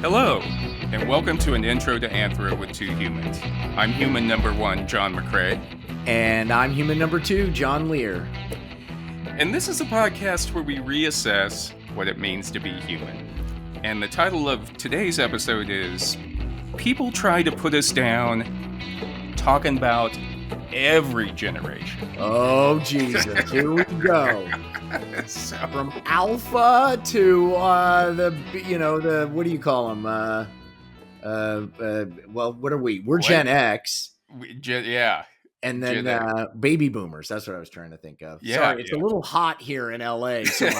Hello, and welcome to an intro to Anthro with two humans. I'm human number one, John McCray. And I'm human number two, John Lehr. And this is a podcast where we reassess what it means to be human. And the title of today's episode is People Try to Put Us Down, talking about every generation. Oh, Jesus. Here we go. So, From Alpha to the what do you call them? Well, what are we? We're Gen X. Yeah. And then baby boomers. That's what I was trying to think of. Yeah, Sorry, it's a little hot here in LA. So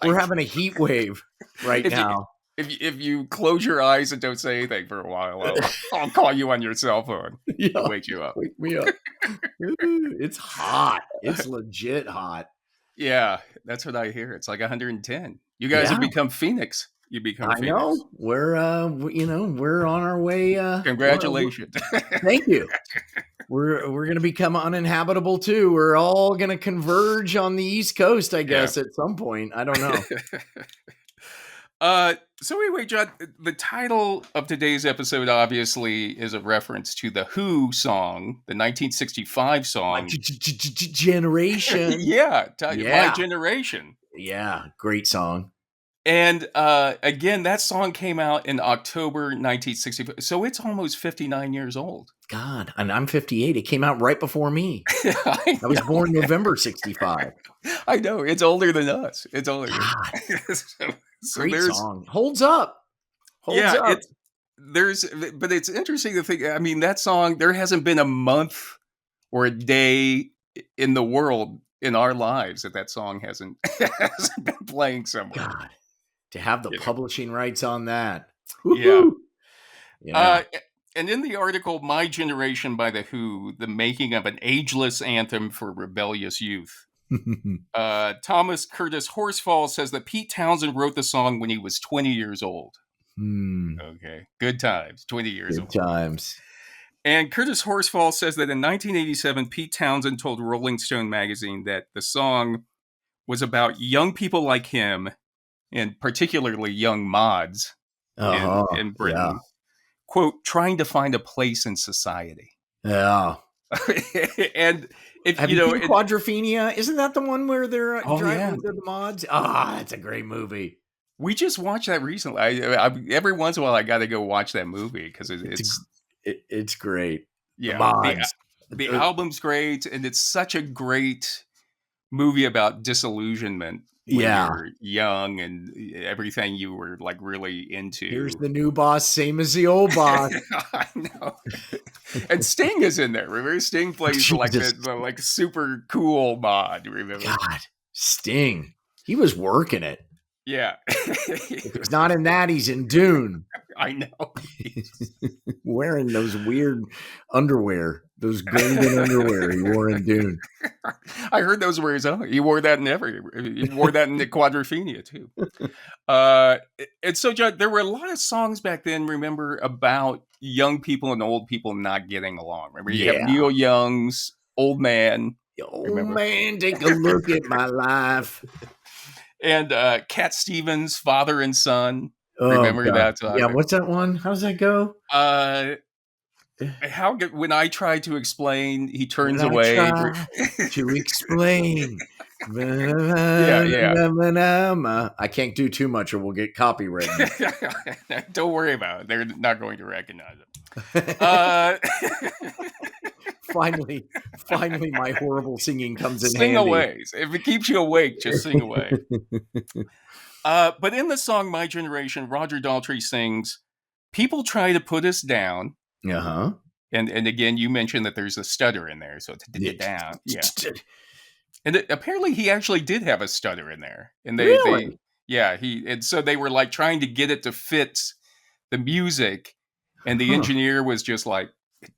we're having a heat wave right now. If you close your eyes and don't say anything for a while, I'll call you on your cell phone. Yeah, wake you up. Wake me up. It's hot. It's legit hot. Yeah, that's what I hear. It's like 110. You guys have become Phoenix. You become Phoenix. I know. We're we're on our way. Congratulations. Thank you. We're going to become uninhabitable too. We're all going to converge on the East Coast, I guess, at some point. I don't know. So anyway, John, the title of today's episode obviously is a reference to the Who song, the 1965 song. Generation. My Generation. Yeah, great song. And again, that song came out in October 1965. So it's almost 59 years old. God, and I'm 58. It came out right before me. I was born November 65. I know. It's older than us. It's older than us. Great song. Holds up. But it's interesting to think, I mean, that song, there hasn't been a month or a day in the world in our lives that song hasn't been playing somewhere. God, to have the publishing rights on that. Woo-hoo. Yeah. And in the article, My Generation by The Who, the making of an ageless anthem for rebellious youth. Thomas Curtis-Horsfall says that Pete Townshend wrote the song when he was 20 years old. Okay. Good times. 20 years old. Good times. And Curtis-Horsfall says that in 1987, Pete Townshend told Rolling Stone magazine that the song was about young people like him, and particularly young mods in Britain, quote, trying to find a place in society. Yeah. And if have you seen Quadrophenia? Isn't that the one where they're driving to the mods? It's a great movie. We just watched that recently. I every once in a while I got to go watch that movie because it's great. Yeah, the album's great, and it's such a great movie about disillusionment. When you're young and everything you were like really into. Here's the new boss, same as the old boss. I know. And Sting is in there. Remember, Sting plays like super cool mod. Remember? God, Sting. He was working it. Yeah. If he's not in that, he's in Dune. I know. Wearing those weird underwear, those golden underwear he wore in Dune. I heard those were his own. He wore that in he wore that in the Quadrophenia too. And so, John, there were a lot of songs back then, remember, about young people and old people not getting along. Remember, you have Neil Young's Old Man. Man, take a look at my life. And Cat Stevens, Father and Son. Remember that song? Yeah, what's that one? How does that go? When I try to explain, he turns away. To explain. I can't do too much or we'll get copyrighted. Don't worry about it. They're not going to recognize it. Finally, my horrible singing comes in handy. Sing away. If it keeps you awake, just sing away. But in the song My Generation, Roger Daltrey sings, people try to put us down. Uh-huh. And again, you mentioned that there's a stutter in there, so it's down. Yeah. And apparently he actually did have a stutter in there. And so they were like trying to get it to fit the music, and the engineer was just like,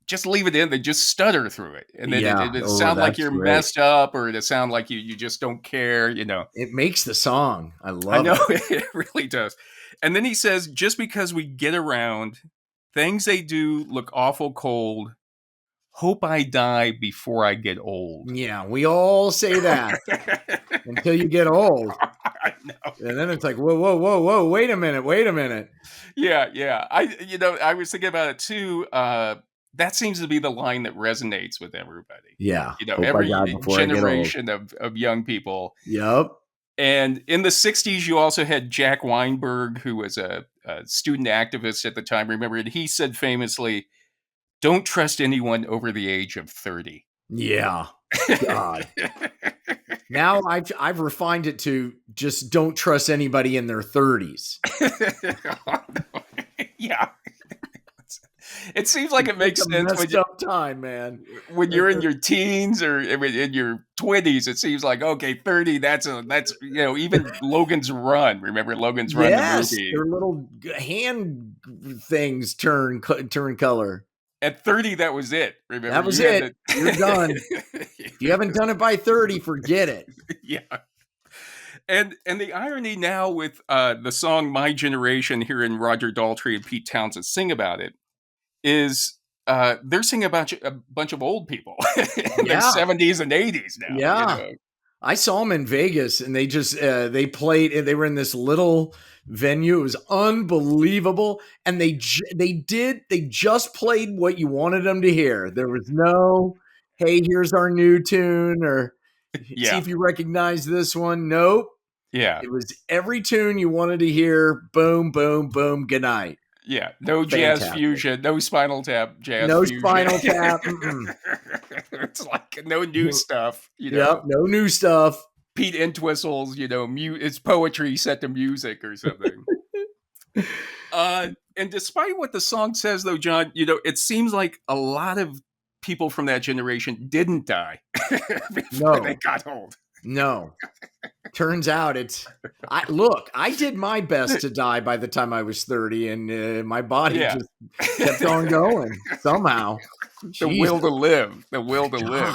just leave it in, they just stutter through it. And then it sound like you're messed up, or it sound like you just don't care, you know. It makes the song. I love it. It really does. And then he says, just because we get around, things they do look awful cold. Hope I die before I get old. Yeah, we all say that until you get old. I And then it's like, whoa, wait a minute. Yeah. I was thinking about it too. That seems to be the line that resonates with everybody. Yeah. Every generation of young people. Yep. And in the 60s, you also had Jack Weinberg, who was a student activist at the time. Remember, he said famously, "Don't trust anyone over the age of 30." Yeah. God. Now I've refined it to just don't trust anybody in their 30s. Yeah. It seems like it makes sense when you're in your teens or in your 20s. It seems like, okay, 30. That's even Logan's Run. Remember Logan's Run, the movie? Their little hand things turn color. At 30, that was it. Remember, that was it. You're done. If you haven't done it by 30, forget it. Yeah. And the irony now with the song "My Generation" here in Roger Daltrey and Pete Townsend sing about it is they're singing about a bunch of old people in their 70s and 80s now. Yeah. I saw them in Vegas and they just they played and they were in this little venue. It was unbelievable. And they just played what you wanted them to hear. There was no, hey, here's our new tune or see if you recognize this one. Nope. Yeah. It was every tune you wanted to hear. Boom, boom, boom. Good night. Yeah, no jazz fusion, no Spinal Tap jazz fusion. No Spinal Tap. It's like no new stuff. Yep, no new stuff. Pete Entwistle's, it's poetry set to music or something. And despite what the song says, though, John, it seems like a lot of people from that generation didn't die before they got old. No. Turns out I did my best to die by the time I was 30 and my body just kept on going somehow. The will to live.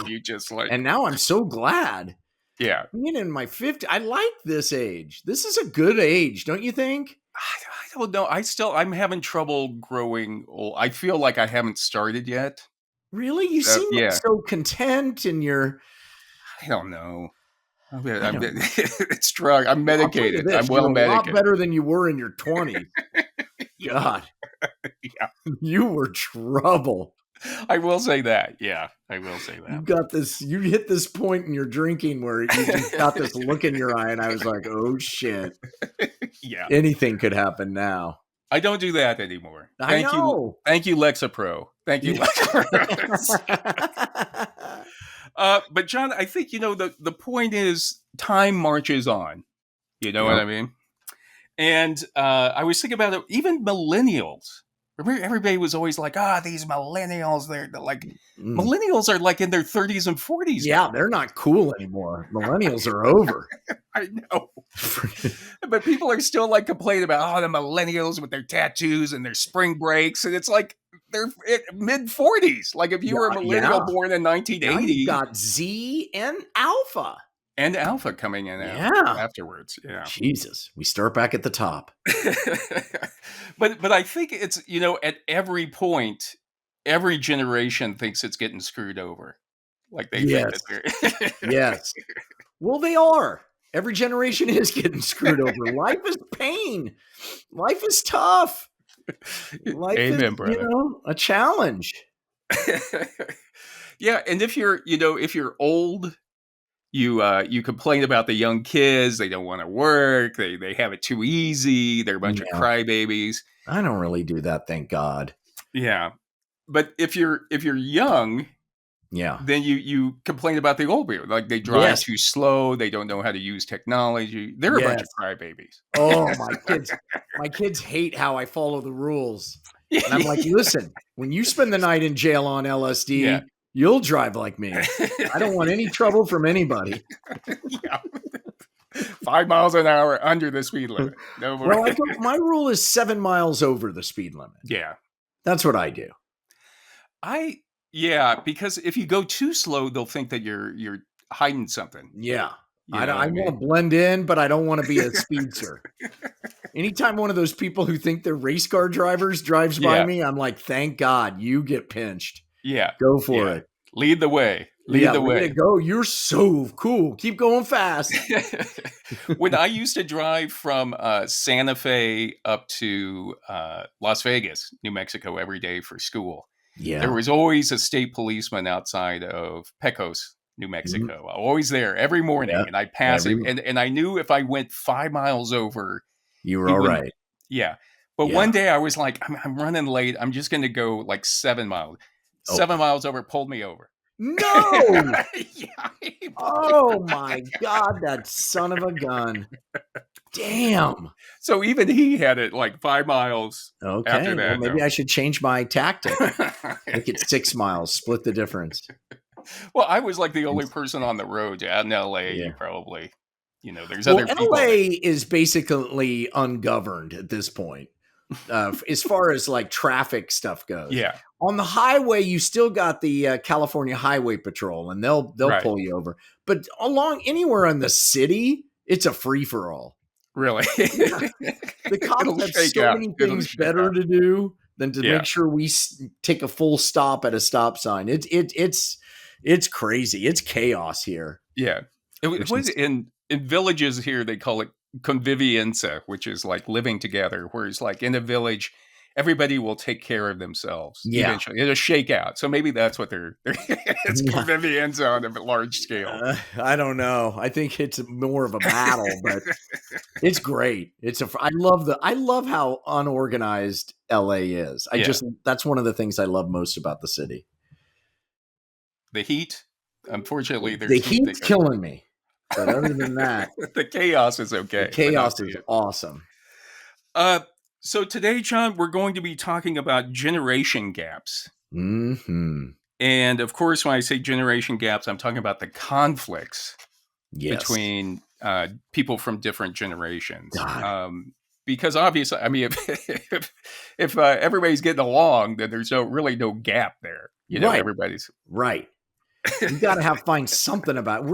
You just like. And now I'm so glad. Yeah. Being in my 50s, I like this age. This is a good age, don't you think? I don't know. I'm having trouble growing old. I feel like I haven't started yet. Really? You seem like so content and I don't know. It's drug. I'm medicated. I'm well medicated. A lot better than you were in your 20s. God. Yeah. You were trouble. I will say that. Yeah, I will say that. You got this. You hit this point in your drinking where you just got this look in your eye, and I was like, "Oh shit!" Yeah, anything could happen now. I don't do that anymore. Thank you, Lexapro. Thank you, Lexapro. But John, I think the point is time marches on. You know what I mean? And I was thinking about it. Even millennials. Remember, everybody was always like, these millennials, they're like, millennials are like in their 30s and 40s. Yeah, now. They're not cool anymore. Millennials are over. I know. But people are still like complaining about, the millennials with their tattoos and their spring breaks. And it's like, they're mid 40s. Like if you were a millennial born in 1980. You got Z and Alpha. And Alpha coming in afterwards. Yeah. Jesus. We start back at the top. But I think it's, at every point, every generation thinks it's getting screwed over. Like they think that they're Yes. Well, they are. Every generation is getting screwed over. Life is pain. Life is tough. Life is, brother. A challenge. Yeah, and if you're old, you complain about the young kids. They don't want to work. They have it too easy. They're a bunch of crybabies. I don't really do that, thank God. Yeah, but if you're young, then you complain about the old people. Like they drive too slow. They don't know how to use technology. They're a bunch of crybabies. Oh, my kids hate how I follow the rules. And I'm like, listen, when you spend the night in jail on LSD, you'll drive like me. I don't want any trouble from anybody. 5 miles an hour under the speed limit. No more. Well, my rule is 7 miles over the speed limit. Yeah. That's what I do. Because if you go too slow, they'll think that you're hiding something. Yeah. I want to blend in, but I don't want to be a speedster. Anytime one of those people who think they're race car drivers drives by me, I'm like, thank God you get pinched. Yeah. Go for it. Lead the way. Lead the way way. to go. You're so cool. Keep going fast. When I used to drive from Santa Fe up to Las Vegas, New Mexico, every day for school, there was always a state policeman outside of Pecos, New Mexico. Always there every morning. And I'd pass him. And I knew if I went 5 miles over, you were all right. Yeah. But one day I was like, I'm running late. I'm just going to go like 7 miles. 7 miles over, pulled me over. No! Oh my God, that son of a gun. Damn. So even he had it like 5 miles after that. Well, maybe I should change my tactic. Make it 6 miles, split the difference. Well, I was like the only person on the road. Out in LA, you probably, there's other people. LA is basically ungoverned at this point. As far as like traffic stuff goes. Yeah. On the highway, you still got the California Highway Patrol, and they'll pull you over. But along anywhere in the city, it's a free for all. Really? The cops have so many things better to do than to make sure we take a full stop at a stop sign. It's crazy. It's chaos here. Yeah. It was in villages here, they call it convivienza, which is like living together, whereas like in a village, everybody will take care of themselves. Eventually. It'll shake out. So maybe that's what it's convivienza on a large scale. I don't know. I think it's more of a battle, but it's great. I love how unorganized LA is. That's one of the things I love most about the city. The heat, unfortunately, the heat's killing me. But other than that, the chaos is okay. The chaos is awesome. So today, John, we're going to be talking about generation gaps. Mm-hmm. And of course, when I say generation gaps, I'm talking about the conflicts between people from different generations. Because obviously, I mean, if everybody's getting along, then there's really no gap there. Everybody's right. You got to find something about it.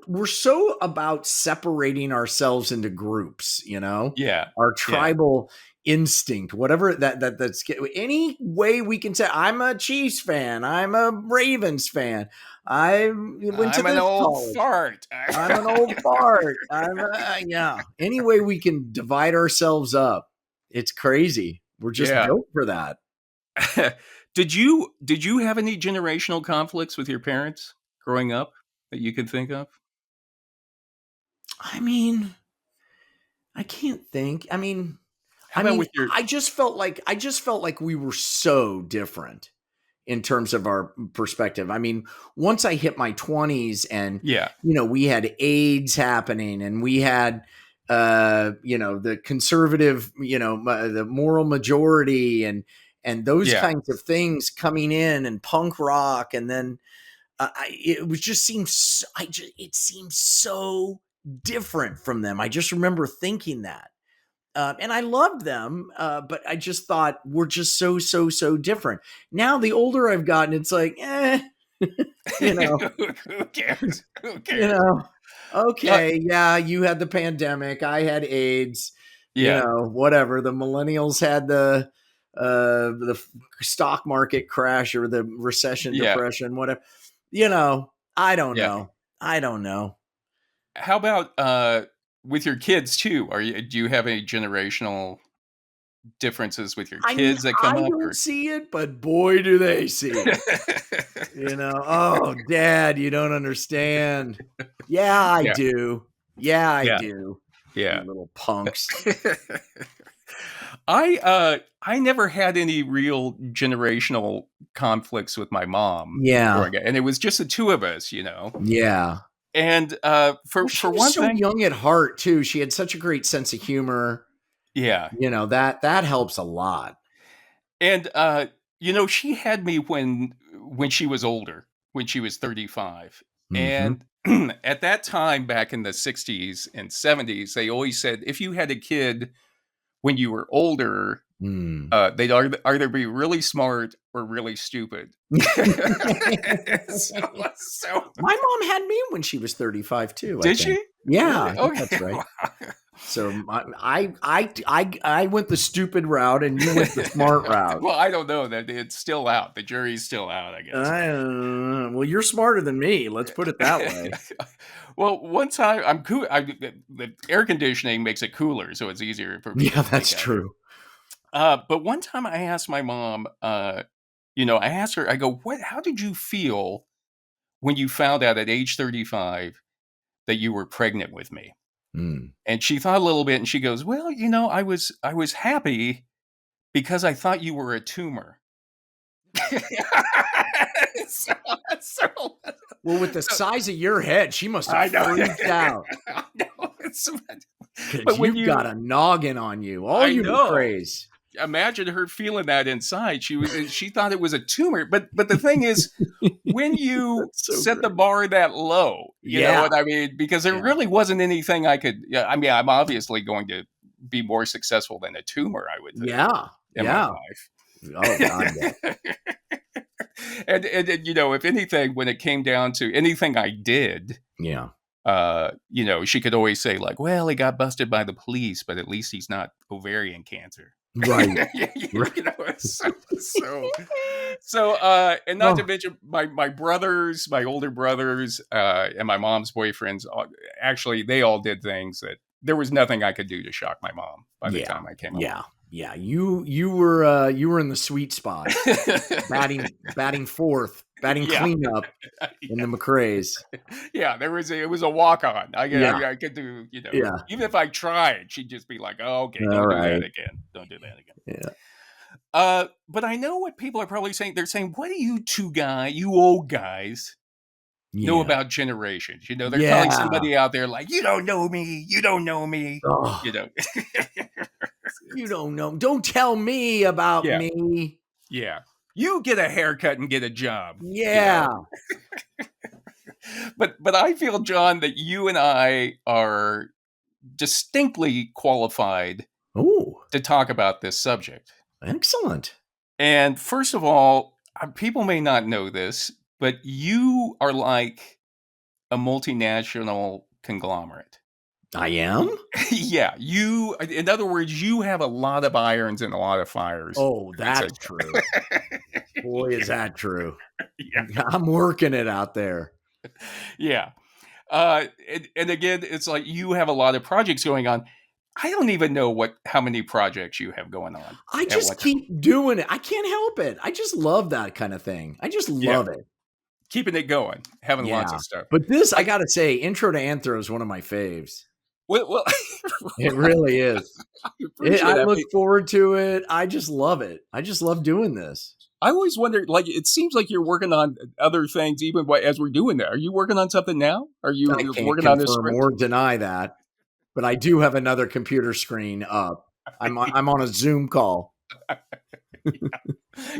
We're so about separating ourselves into groups, our tribal instinct, whatever that's any way we can say, I'm a Chiefs fan. I'm a Ravens fan. I'm an old fart. I'm an old fart. Any way we can divide ourselves up. It's crazy. We're just built for that. Did you have any generational conflicts with your parents growing up that you can think of? I mean, I can't think. I just felt like we were so different in terms of our perspective. I mean, once I hit my 20s and we had AIDS happening and we had the conservative, the moral majority and those kinds of things coming in and punk rock. And then it seemed so different from them. I just remember thinking that. And I loved them, but I just thought we're just so different. Now, the older I've gotten, it's like, who cares? Okay, you had the pandemic. I had AIDS. Whatever. The millennials had the stock market crash or the recession, depression, whatever. I don't know. How about with your kids too? Do you have any generational differences with your kids that come up? I don't see it, but boy, do they see it. Oh, Dad, you don't understand. Yeah, I do. Yeah, I do. Yeah, you little punks. I never had any real generational conflicts with my mom. And it was just the two of us, Yeah. And for one so thing, young at heart too. She had such a great sense of humor. Yeah. That helps a lot. And she had me when she was older, when she was 35. And at that time, back in the 60s and 70s, they always said if you had a kid when you were older, they'd either be really smart or really stupid. So my mom had me when she was 35 too. Did she? Yeah, really? Okay. that's right. So I went the stupid route and you went the smart route. Well, I don't know that it's still out. The jury's still out, I guess. Well, you're smarter than me. Let's put it that way. Well, one time I'm cool. The air conditioning makes it cooler, so it's easier for me. Yeah, that's true. But one time I asked my mom, I asked her, I go, how did you feel when you found out at age 35 that you were pregnant with me? Mm. And she thought a little bit and she goes, well, I was happy because I thought you were a tumor. Well, with the size of your head, she must have freaked out. I know. But you've got a noggin on you. All you McCrays. Imagine her feeling that inside. She thought it was a tumor. But the thing is, when you set the bar that low, you know what I mean? Because there really wasn't anything I could. I mean, I'm obviously going to be more successful than a tumor, I would think. In my life. Oh God. And if anything, when it came down to anything I did, she could always say like, well, he got busted by the police, but at least he's not ovarian cancer. Right. And not to mention my brothers, my older brothers, and my mom's boyfriends, actually, they all did things that there was nothing I could do to shock my mom by the time I came along. Yeah, you were in the sweet spot, batting fourth, batting cleanup in the McCrays. Yeah, it was a walk on. I could do, even if I tried, she'd just be like, "Oh, okay, don't do that again. Don't do that again." Yeah. But I know what people are probably saying. They're saying, "What do you you old guys, know about generations?" They're calling somebody out there like, "You don't know me. You don't know me." Oh. You don't know. Don't tell me about me. Yeah. You get a haircut and get a job. Yeah. But I feel, John, that you and I are distinctly qualified to talk about this subject. Excellent. And first of all, people may not know this, but you are like a multinational conglomerate. I am? Yeah. In other words, you have a lot of irons and a lot of fires. Oh, that's true. Boy, is that true. Yeah. I'm working it out there. Yeah. And again, it's like you have a lot of projects going on. I don't even know how many projects you have going on. I just keep doing it. I can't help it. I just love that kind of thing. I just love it. Keeping it going, having lots of stuff. But this, I got to say, Intro to Anthro is one of my faves. Well, it really is. I look forward to it. I just love it. I just love doing this. I always wonder, like, it seems like you're working on other things even as we're doing that. Are you working on something now? Are you working on this script? Or deny that, but I do have another computer screen up. I'm on a Zoom call.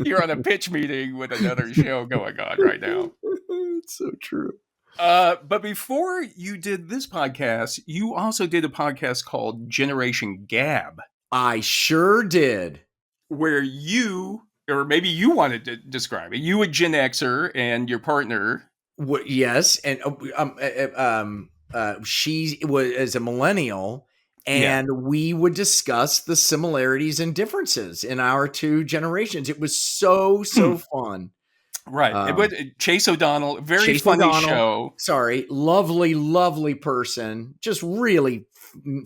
You're on a pitch meeting with another show going on right now. It's so true. But before you did this podcast, you also did a podcast called Generation Gab. I sure did. Where you, or maybe you wanted to describe it, you a Gen Xer and your partner. Yes, and she was a millennial, and we would discuss the similarities and differences in our two generations. It was so fun. Right. Chase O'Donnell, very funny show. Sorry. Lovely, lovely person. Just really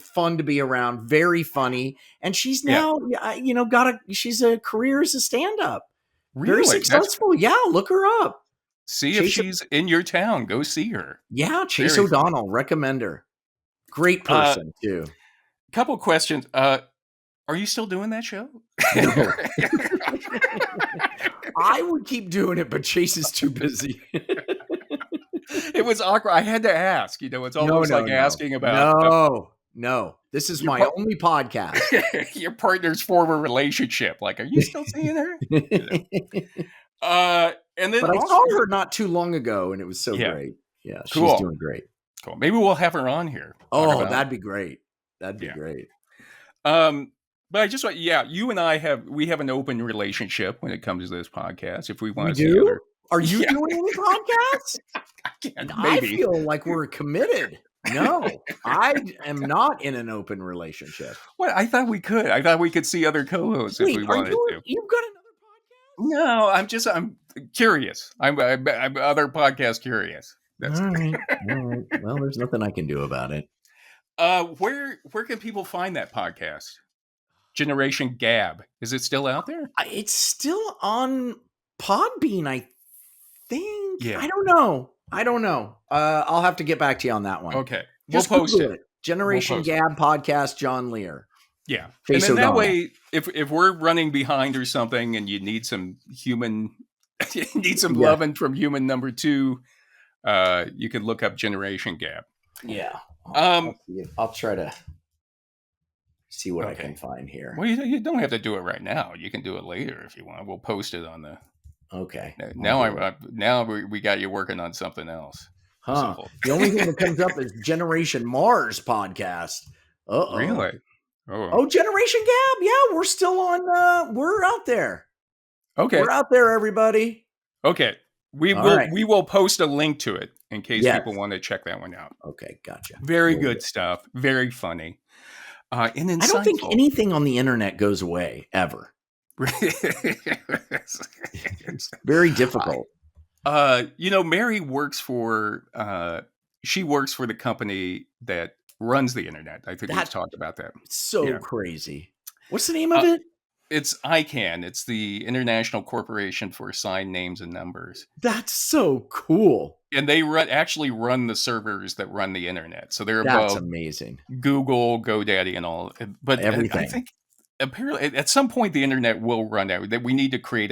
fun to be around. Very funny. And she's now, she's a career as a stand-up. Really? Very successful. Look her up. See if she's in your town. Go see her. Yeah, Chase O'Donnell. Recommend her. Great person, too. Couple questions. Are you still doing that show? No. I would keep doing it, but Chase is too busy. It was awkward. I had to ask. It's almost asking about. No. This is my only podcast. Your partner's former relationship. Like, are you still seeing her? And then but I saw her not too long ago, and it was so great. Yeah, she's doing great. Cool. Maybe we'll have her on here. That'd be great. That'd be great. But I just want, you and I have an open relationship when it comes to this podcast. If we want to do, are you doing any podcasts? Maybe. I feel like we're committed. No, I am not in an open relationship. What? I thought we could. I thought we could see other co-hosts if Wait, we are wanted you? to. You've got another No, I'm curious. I'm other podcast curious. podcast? That's All right. All right. Well, there's nothing I can do about it. where can people find that podcast? Generation Gab. Is it still out there? It's still on Podbean, I think. Yeah. I don't know. I'll have to get back to you on that one. Okay. Just we'll post Google it. Generation Gab podcast, John Lehr. Yeah. Face and then O'Donnell. that way, if we're running behind or something and you need some human, you need some loving from human number 2, you can look up Generation Gab. Yeah. I'll try to see what I can find here. Well, you don't have to do it right now. You can do it later if you want. We'll post it on the. Okay. Now we got you working on something else. Huh. The only thing that comes up is Generation Mars podcast. Uh-oh. Really? Oh, Generation Gab. Yeah, we're still on. We're out there. Okay. We're out there, everybody. Okay. We will post a link to it in case people want to check that one out. Okay, gotcha. Very good stuff. Very funny. And insightful. I don't think anything on the internet goes away ever. It's very difficult. Mary works for the company that runs the internet. I think we've talked about that. So crazy. What's the name of it? It's ICANN. It's the International Corporation for Assigned Names and Numbers. That's so cool. And they actually run the servers that run the internet. So they're That's above amazing. Google, GoDaddy, and all. But everything. I think apparently at some point the internet will run out. That we need to create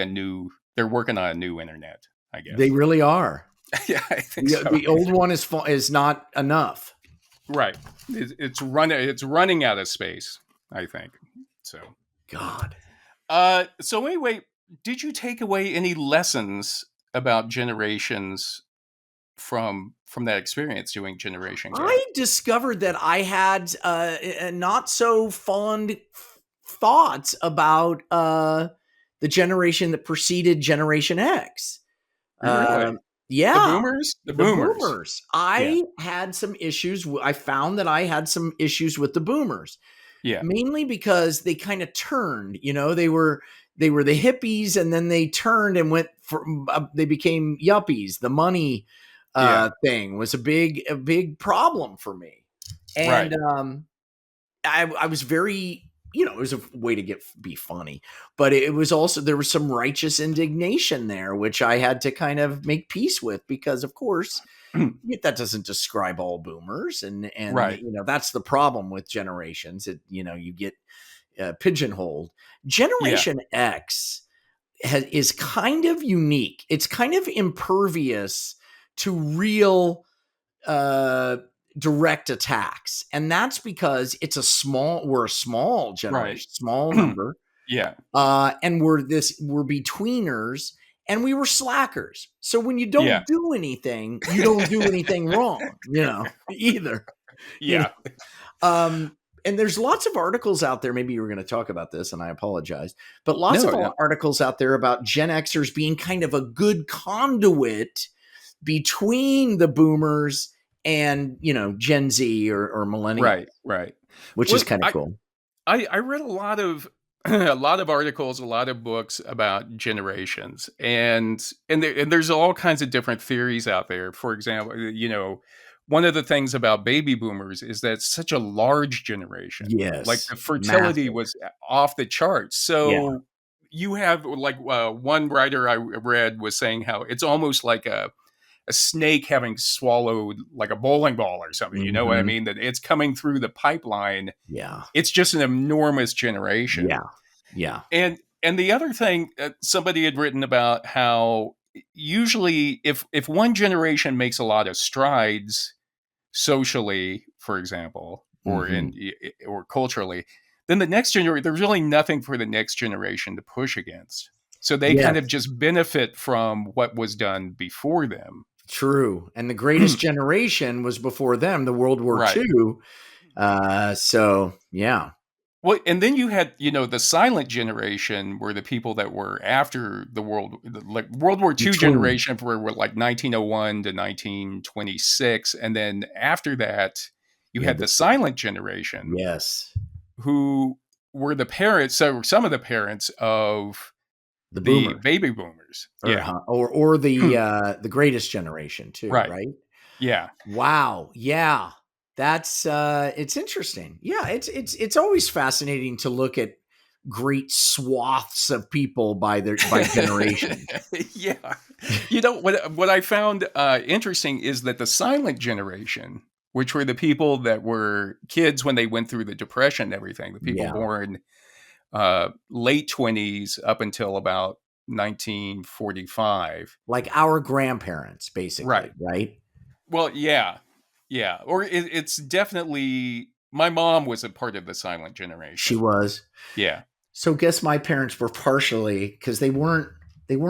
they're working on a new internet, I guess. They really are. Yeah, I think so. The old one is not enough. Right. It's running out of space, I think. So God. So anyway, did you take away any lessons about generations from that experience doing Generation Gab? I discovered that I had not so fond thoughts about the generation that preceded Generation X. Really? Yeah. The boomers. I had some issues. I found that I had some issues with the boomers. Yeah. Mainly because they kind of turned, they were the hippies, and then they turned and went for, they became yuppies. The money thing was a big problem for me. And I was very, it was a way to be funny, but it was also, there was some righteous indignation there, which I had to kind of make peace with, because of course that doesn't describe all boomers. And that's the problem with generations. You get pigeonholed. Generation X is kind of unique. It's kind of impervious to real, direct attacks, and that's because we're a small generation, small number, and we're betweeners, and we were slackers. So when you don't do anything, you don't do anything wrong, either. And there's lots of articles out there. Maybe you were going to talk about this, and I apologize, but lots of articles out there about Gen Xers being kind of a good conduit between the boomers and Gen Z or millennials, right, which is kind of cool. I read a lot of articles, a lot of books about generations, and there's all kinds of different theories out there. For example, one of the things about baby boomers is that it's such a large generation. Yes, like the fertility was off the charts. So you have one writer I read was saying how it's almost like a snake having swallowed like a bowling ball or something. You know what I mean? That it's coming through the pipeline. Yeah. It's just an enormous generation. Yeah. Yeah. And the other thing, somebody had written about how usually if one generation makes a lot of strides socially, for example, or or culturally, then the next generation, there's really nothing for the next generation to push against. So they kind of just benefit from what was done before them. True. And the greatest generation was before them, the World War II. So, yeah. Well, and then you had, the silent generation were the people that were after like World War II Between. generation were like 1901 to 1926. And then after that, you You had had the the silent generation yes, who were the parents. So some of the parents of the the boomers, baby boomers. or Yeah. the greatest generation too, Right. right? Yeah. Wow. Yeah. That's it's interesting. Yeah, it's always fascinating to look at great swaths of people by generation. Yeah. What I found interesting is that the silent generation, which were the people that were kids when they went through the depression and everything, the people Yeah. born late 20s up until about 1945. Like our grandparents, Right. basically, right? Well, yeah. Yeah. Or it's definitely my mom was a part of the silent She generation. was. Yeah. So guess my parents were partially because they weren't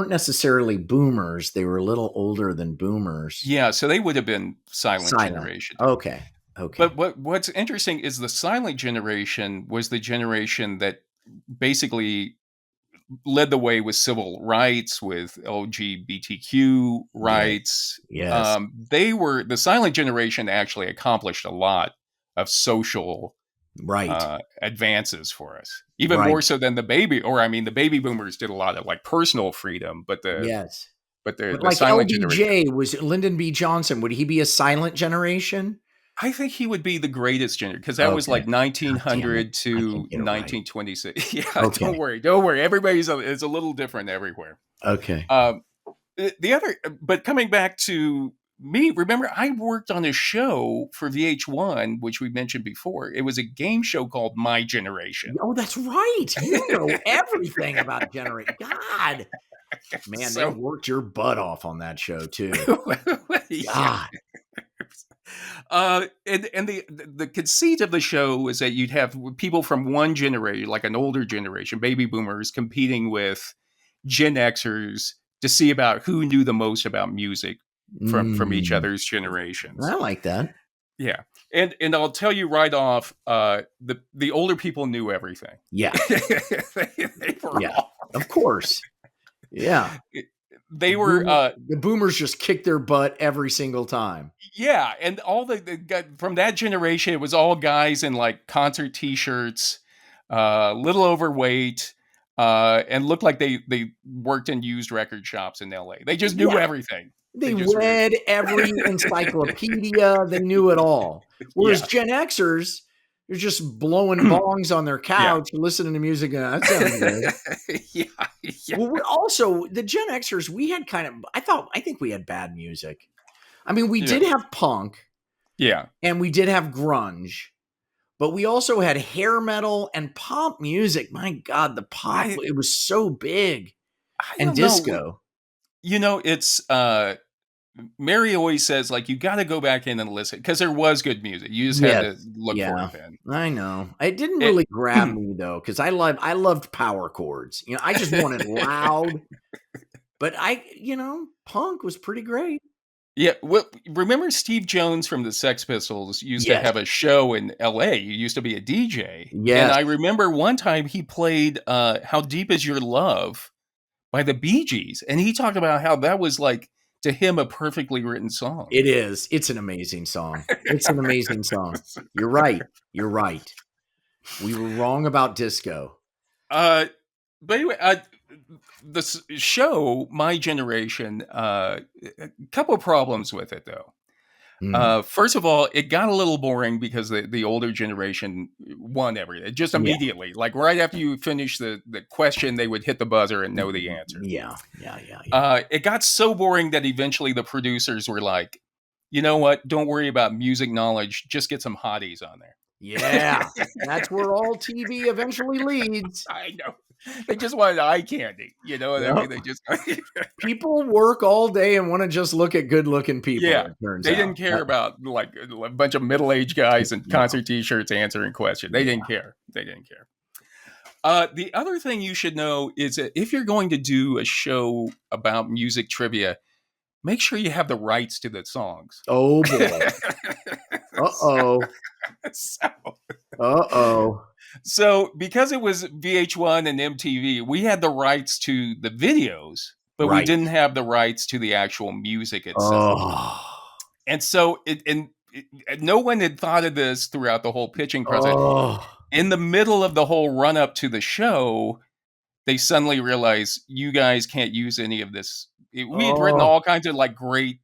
necessarily boomers. They were a little older than boomers. Yeah. So they would have been silent Silent. generation. Okay. Okay. But what's interesting is the silent generation was the generation that basically led the way with civil rights, with LGBTQ Yes. rights. Yes. They were the silent generation actually accomplished a lot of social Right. advances for us, even Right. more so than the baby boomers did a lot of like personal freedom, but Yes. But the like silent generation. LBJ was Lyndon B. Johnson. Would he be a silent generation? I think he would be the greatest generation because that was Okay. like God damn it. 1900 I to can't get it right. 1926. Yeah, Okay. don't worry. It's a little different everywhere. Okay. Um, the other, but coming back to me, remember I worked on a show for VH1, which we mentioned before. It was a game show called My Generation. Oh, that's right. You know everything about generation. God. Man, they So, worked your butt off on that show too. yeah. God. And the conceit of the show is that you'd have people from one generation, like an older generation, baby boomers, competing with Gen Xers to see about who knew the most about music from each Mm, other's generations. I like that. Yeah, and I'll tell you right off, the older people knew everything. Yeah. They were Yeah. all Of course. Yeah. they were The boomers just kicked their butt every single time. yeah, and all from that generation, it was all guys in like concert T-shirts, little overweight, and looked like they worked in used record shops in L.A. They just knew Yeah. everything. They They just knew. read every encyclopedia. They knew it all. Whereas Yeah, Gen Xers, they're just blowing bongs on their yeah, couch, listening to music. That sounds good. yeah, yeah, Well, we're also the Gen Xers. We had I think we had bad music. I mean, we yeah, did have punk yeah. and we did have grunge, but we also had hair metal and pop music. My God, the pop, I it was so big. I And don't know. disco. It's Mary always says like you got to go back in and listen because there was good music. You just had Yes. to look for Yeah. it then. I know. It didn't It, really grab me though, because I loved power chords. I just wanted loud. But punk was pretty great. Yeah, well, remember Steve Jones from the Sex Pistols used to Yes. have a show in LA. He used to be a DJ. And Yes. I remember one time he played How Deep Is Your Love by the Bee Gees. And he talked about how that was like to him a perfectly written song. It is. It's an amazing song. It's an amazing song. You're right. You're right. We were wrong about disco. But anyway, the show, My Generation, a couple of problems with it though. Mm. First of all, it got a little boring because the older generation won everything. Just Yeah. immediately, like right after you finish the question, they would hit the buzzer and know the answer. Yeah. It got so boring that eventually the producers were like, you know what? Don't worry about music knowledge. Just get some hotties on there. Yeah. That's where all TV eventually leads. I know. They just wanted eye candy. You know what I mean? Yep. They just People work all day and want to just look at good-looking people. Yeah, It turns they out. didn't care about like a bunch of middle-aged guys in concert T-shirts answering questions. They didn't care. They didn't care. The other thing you should know is that if you're going to do a show about music trivia, make sure you have the rights to the songs. Oh boy. Uh-oh. So, Uh-oh. So because it was VH1 and MTV, we had the rights to the videos, but we Right. didn't have the rights to the actual music itself. Oh. And so no one had thought of this throughout the whole pitching process. Oh. In the middle of the whole run up to the show, they suddenly realized you guys can't use any of this. We had written Oh. all kinds of like great,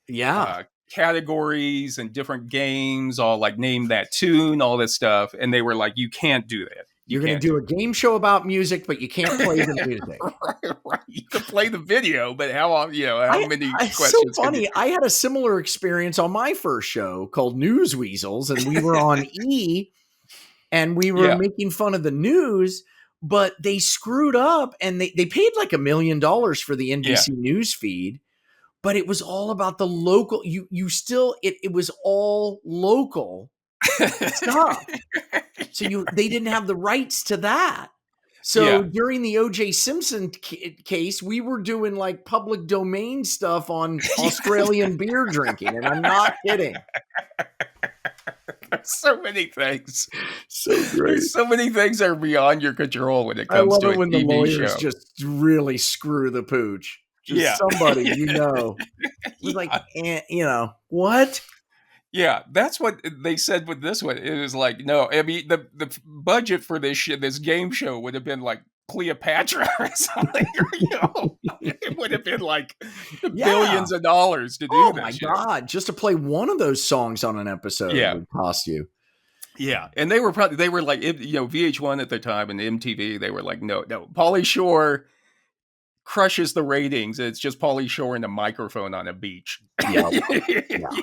Yeah. categories and different games, all like name that tune, all this stuff. And they were like, you can't do that. You're going to do a game show about music, but you can't play the music. Right. You can play the video, but how many questions? It's so funny. I had a similar experience on my first show called News Weasels, and we were on E, and we were making fun of the news, but they screwed up, and they paid like $1 million for the NBC news feed, but it was all about the local. It was all local stuff. So they didn't have the rights to that. So during the O.J. Simpson case, we were doing like public domain stuff on Australian beer drinking, and I'm not kidding. So many things. So great. So many things are beyond your control when it comes to a TV show. I love it when the lawyers just really screw the pooch. Just somebody, was like, what? Yeah, that's what they said with this one. It was like, no, I mean, the budget for this game show would have been like Cleopatra or something. It would have been like billions of dollars to do this. Oh my God, just to play one of those songs on an episode would cost you. Yeah, and they were like, VH1 at the time and MTV, they were like, no, Pauly Shore crushes the ratings. It's just Pauly Shore and a microphone on a beach. Yep.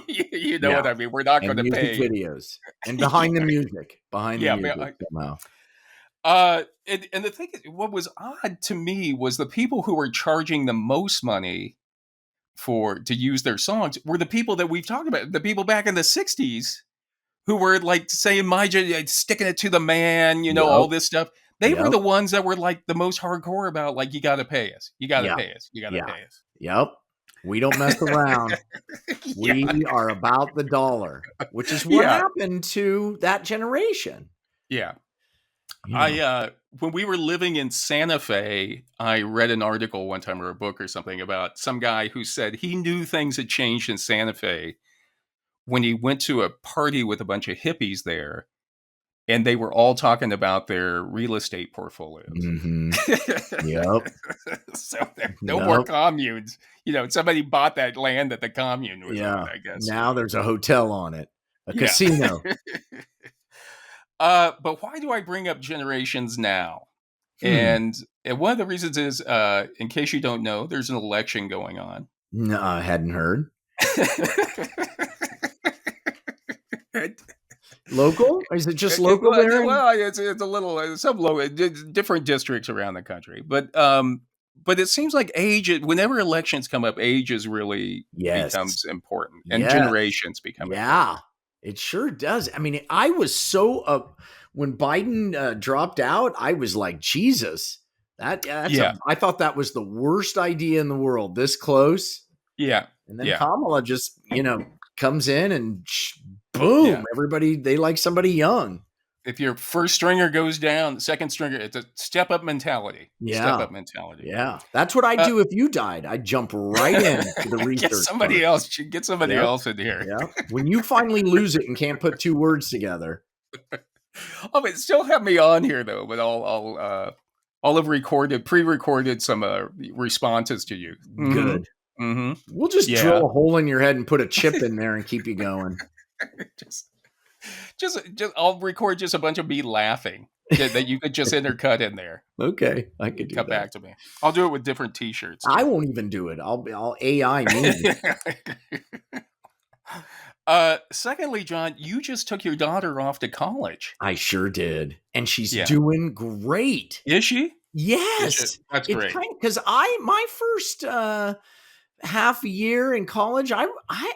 You know what I mean? We're not going to pay videos and behind the music, somehow. And the thing is, what was odd to me was the people who were charging the most money to use their songs were the people that we've talked about, the people back in the 60s who were like saying, sticking it to the man, all this stuff. They were the ones that were like the most hardcore about like, you got to pay us. You got to pay us. You got to pay us. Yep. We don't mess around. We are about the dollar, which is what happened to that generation. Yeah. When we were living in Santa Fe, I read an article one time or a book or something about some guy who said he knew things had changed in Santa Fe when he went to a party with a bunch of hippies there. And they were all talking about their real estate portfolios. Mm-hmm. Yep. So no more communes. Somebody bought that land that the commune was on, I guess. Now there's a hotel on it, a casino. But why do I bring up generations now? And one of the reasons is, in case you don't know, there's an election going on. No, I hadn't heard. Local? Or is it just local there? Well, it's a little some local, different districts around the country, but it seems like whenever elections come up, age is really becomes important, and generations become important. It sure does. I mean, I was so when Biden dropped out, I was like, Jesus, I thought that was the worst idea in the world. This close, and then Kamala just comes in and boom, everybody, they like somebody young. If your first stringer goes down, the second stringer, it's a step up mentality. Yeah. That's what I'd do if you died. I'd jump right in to the research. Get somebody else in here. Yeah. When you finally lose it and can't put two words together. But still have me on here though, but I'll have pre-recorded some responses to you. Good. Mm-hmm. We'll just drill a hole in your head and put a chip in there and keep you going. just I'll record just a bunch of me laughing that you could just intercut in there. Okay, I could come back to me. I'll do it with different T-shirts. I won't even do it. I'll AI me. Secondly, John, you just took your daughter off to college. I sure did, and she's doing great. Is she? Yes, that's great. Because my first half a year in college, I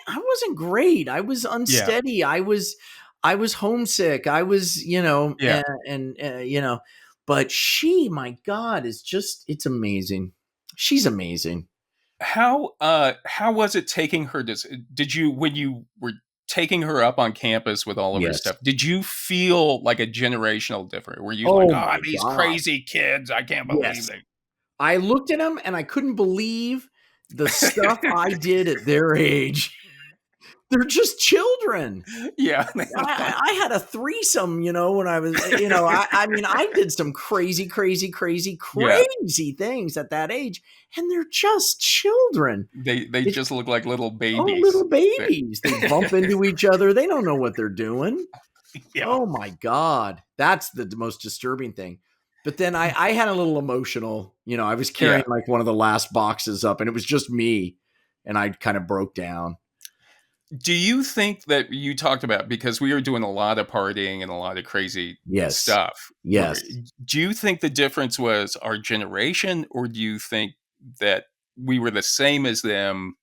wasn't great. I was unsteady. Yeah. I was homesick. I was, but she, my God, it's amazing. She's amazing. How was it taking her? Did you, when you were taking her up on campus with all of her Yes. stuff, did you feel like a generational difference? Were you like, Oh "Oh, my these god. crazy kids, I can't believe Yes. they." I looked at them and I couldn't believe the stuff I did at their age. They're just children. Yeah. I had a threesome, when I was, I mean, I did some crazy, crazy, crazy, Yeah. crazy things at that age, and they're just children. They It's, just look like little oh, babies. little babies. They bump into each other. They don't know what they're doing. Yeah. Oh my God. That's the most disturbing thing. But then I had a little emotional, I was carrying like one of the last boxes up and it was just me and I kind of broke down. Do you think that you talked about, because we were doing a lot of partying and a lot of crazy stuff. Yes. Do you think the difference was our generation, or do you think that we were the same as them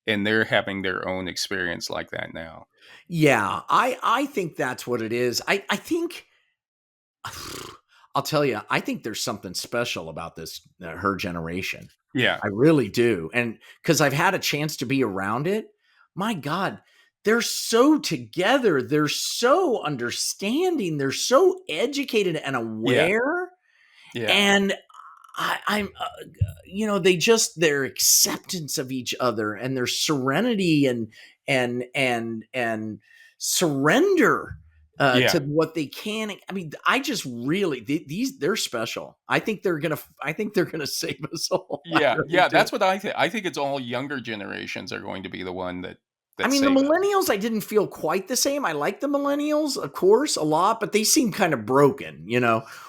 and they're having their own experience like that now? Yeah, I think that's what it is. I think I'll tell you, I think there's something special about this her generation. Yeah. I really do. And cuz I've had a chance to be around it. My God, they're so together, they're so understanding, they're so educated and aware. Yeah. And I'm their acceptance of each other and their serenity and surrender to what they can. I mean, I just really they're special. I think they're gonna save us all. Yeah, Really that's what I think. I think it's all younger generations are going to be the one that I mean, the save us. millennials, I didn't feel quite the same. I like the millennials, of course, a lot, but they seem kind of broken,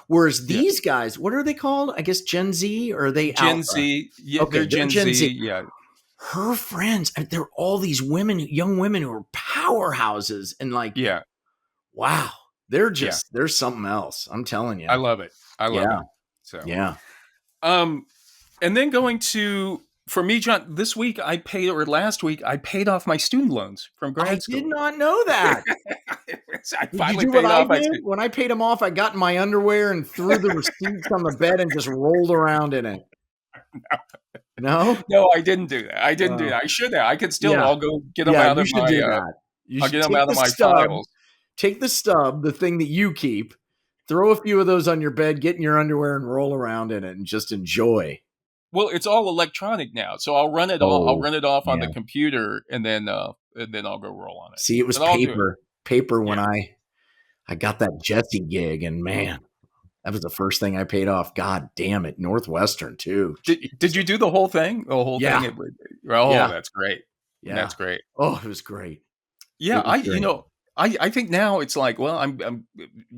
Whereas these guys, what are they called? I guess Gen Z, or are they Gen Alpha? Z? Yeah, Okay, they're Gen Z. Yeah. Her friends, they're all these women, young women who are powerhouses, and wow, they're something else. I'm telling you. I love it. I love it. So and then for me, John, last week I paid off my student loans from grad school. I did not know that. I Did finally you do paid what off. I did? When I paid them off, I got in my underwear and threw the receipts on the bed and just rolled around in it. No, I didn't do that. I didn't do that. I should have. I could still. I'll go get them out of my. I'll get them out of my files. Take the stub, the thing that you keep, throw a few of those on your bed, get in your underwear, and roll around in it, and just enjoy. Well, it's all electronic now, so I'll run it I'll run it off on the computer, and then I'll go roll on it. See, it was paper when I got that Jesse gig, and man, that was the first thing I paid off. God damn it, Northwestern too. Did you do the whole thing? The whole thing? That's great. Yeah, that's great. Oh, it was great. Yeah, I think now it's like, well, I'm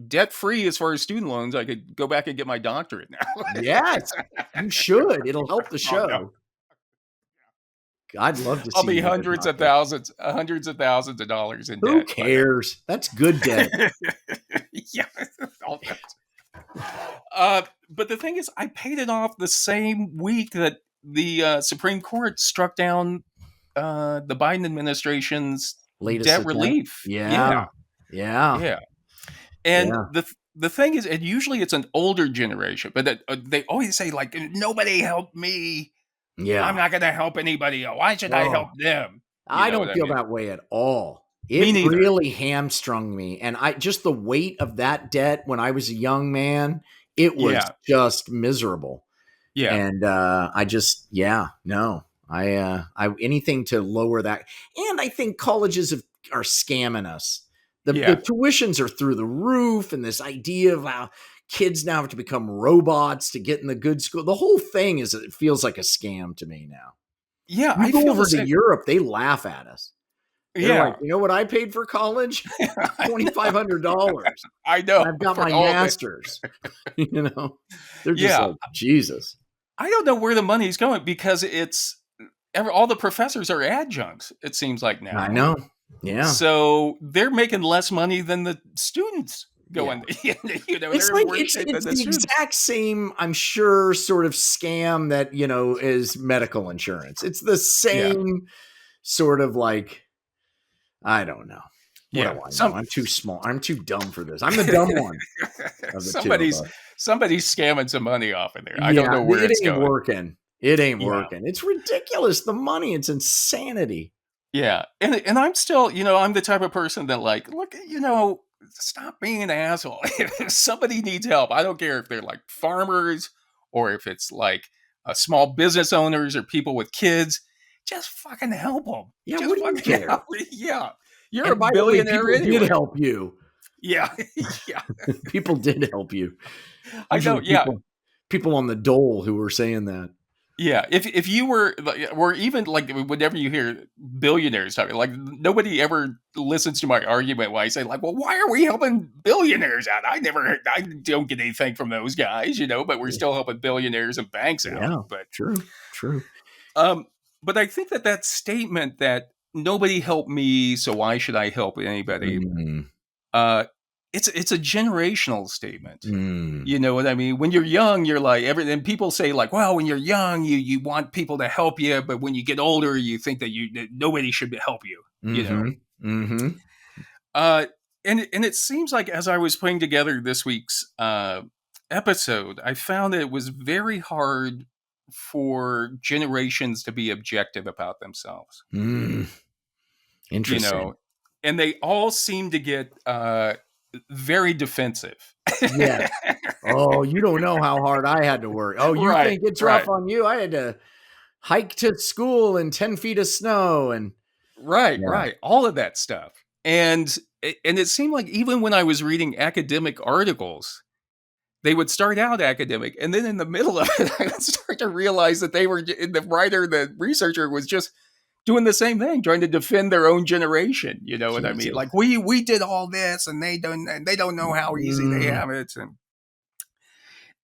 debt free as far as student loans. I could go back and get my doctorate now. Yes, you should. It'll help the show. No. I'd love to see. I'll be hundreds of thousands of dollars in debt. Who cares? That's good debt. Yeah. But the thing is, I paid it off the same week that the Supreme Court struck down the Biden administration's latest debt relief. Yeah. And the thing is, and usually it's an older generation, but they always say, like, nobody helped me. Yeah, I'm not going to help anybody else. Why should I help them? I don't feel that way at all. It really hamstrung me. And just the weight of that debt when I was a young man, it was just miserable. Yeah. And anything to lower that. And I think colleges are scamming us. The tuitions are through the roof, and this idea of how kids now have to become robots to get in the good school. The whole thing it feels like a scam to me now. Yeah. I go over to Europe, they laugh at us. They're like, you know what I paid for college? $2,500. I know. I've got my master's. They're just like, Jesus. I don't know where the money's going, because all the professors are adjuncts, it seems like now. I know. Yeah. So they're making less money than the students going. Yeah. It's like it's the exact same, I'm sure, sort of scam that is medical insurance. It's the same sort of like, I don't know. What do I know? I'm too small. I'm too dumb for this. I'm the dumb one. Somebody's scamming some money off in there. I don't know where it's going. It ain't working. It's ridiculous. The money, it's insanity. Yeah. And I'm still, I'm the type of person that like, look, stop being an asshole. If somebody needs help, I don't care if they're like farmers or if it's like small business owners or people with kids, just fucking help them. Yeah, Just what do you fucking care? help. Yeah. You're a And by the way, billionaire people did anyway. help you. Yeah. Yeah. People did help you. I Those know. were Yeah. people on the dole who were saying that. Yeah, if you were like, or even like whenever you hear billionaires talking, like nobody ever listens to my argument when I say like, well, why are we helping billionaires out? I don't get anything from those guys, but we're still helping billionaires and banks out. Yeah, true. Um, but I think that statement that nobody helped me, so why should I help anybody? Mm, Uh, it's a generational statement. mm. You know what I mean? When you're young, you're like everything. People say like, "Well, when you're young, you want people to help you, but when you get older, you think that nobody should help you." Mm-hmm. Mm-hmm. Uh, and it seems like as I was putting together this week's episode, I found that it was very hard for generations to be objective about themselves. Mm. Interesting. And they all seem to get very defensive. Yes. Oh, you don't know how hard I had to work. Oh, you Right, think it's rough right. on you? I had to hike to school in 10 feet of snow and Right, yeah. right. All of that stuff. And it seemed like even when I was reading academic articles, they would start out academic, and then in the middle of it, I would start to realize that the researcher was just doing the same thing, trying to defend their own generation. You know what I mean? Jesus. Like we did all this, and they don't know how easy they Mm, have it,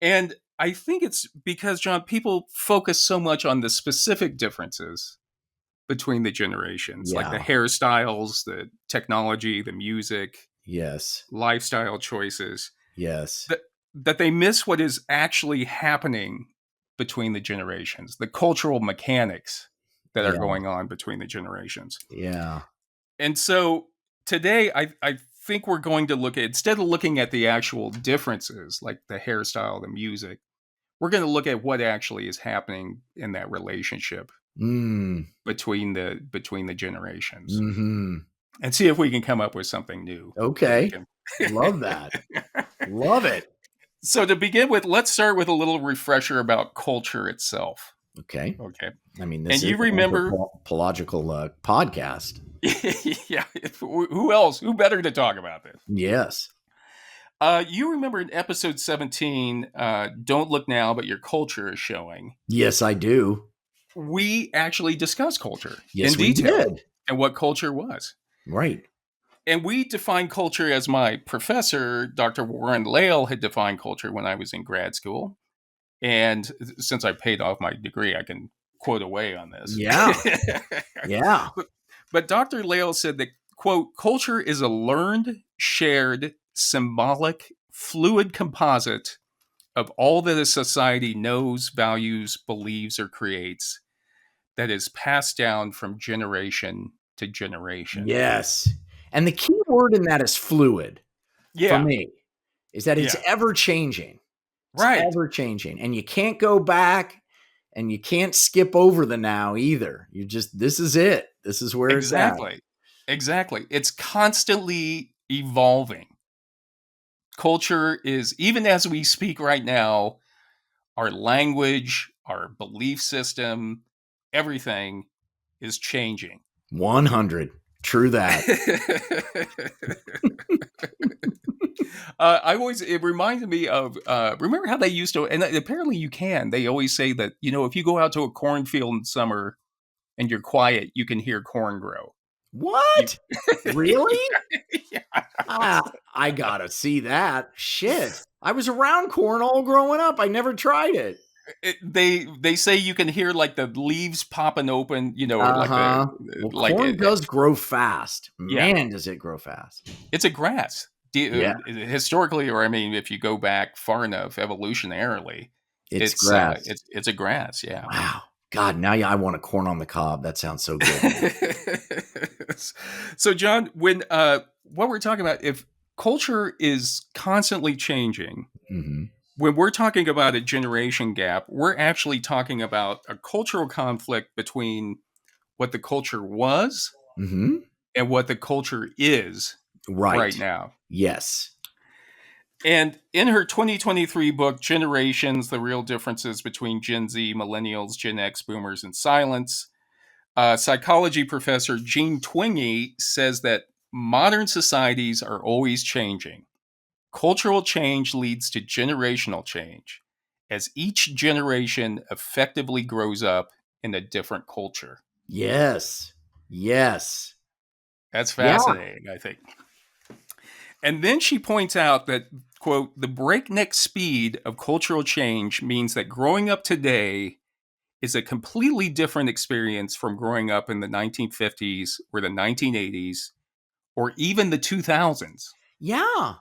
and I think it's because John, people focus so much on the specific differences between the generations, like the yeah. hairstyles, the technology, the music, Yes. lifestyle choices, Yes. that they miss what is actually happening between the generations, the cultural mechanics that are Yeah. going on between the generations. Yeah. And so today, I think we're going to look at, instead of looking at the actual differences, like the hairstyle, the music, we're going to look at what actually is happening in that relationship Mm. between the generations, Mm-hmm. and see if we can come up with something new that we Okay. can. Love that. Love it. So to begin with, let's start with a little refresher about culture itself. Okay. Okay. I mean, And this is you an remember, anthropological podcast. yeah, who else? Who better to talk about this? Yes. You remember in episode 17, Don't Look Now, But Your Culture is Showing. Yes, I do. We actually discussed culture Yes, in we detail did. and what culture was. Right. And we defined culture as my professor, Dr. Warren Lehl, had defined culture when I was in grad school. And since I paid off my degree, I can quote away on this. Yeah. Yeah. But Dr. Lehl said that, quote, culture is a learned, shared, symbolic, fluid composite of all that a society knows, values, believes, or creates that is passed down from generation to generation. Yes. And the key word in that is fluid for Yeah. me, is that it's Yeah. ever changing. It's Right. ever changing. And you can't go back and you can't skip over the now either. You just, this is it. This is where it's at. Exactly. It's constantly evolving. Culture is, even as we speak right now, our language, our belief system, everything is changing. 100. True that. It reminded me of, remember how they used to, and apparently you can, they always say that, if you go out to a cornfield in summer and you're quiet, you can hear corn grow. What? Really? Yeah. I gotta see that. Shit. I was around corn all growing up. I never tried it. They say you can hear like the leaves popping open, or like Well, corn does grow fast. Yeah. Man, does it grow fast. It's a grass. Yeah. Historically, or I mean, if you go back far enough evolutionarily, It's grass. It's a grass. Yeah. Wow. God, now I want a corn on the cob. That sounds so good. So, John, when what we're talking about, if culture is constantly changing, Mm-hmm. when we're talking about a generation gap, we're actually talking about a cultural conflict between what the culture was Mm-hmm. and what the culture is right now. Yes. And in her 2023 book, Generations, The Real Differences Between Gen Z, Millennials, Gen X, Boomers, and Silence, psychology professor Jean Twenge says that modern societies are always changing. Cultural change leads to generational change, as each generation effectively grows up in a different culture. Yes. Yes. That's Yeah. fascinating, I think. And then she points out that, quote, the breakneck speed of cultural change means that growing up today is a completely different experience from growing up in the 1950s or the 1980s or even the 2000s. Yeah.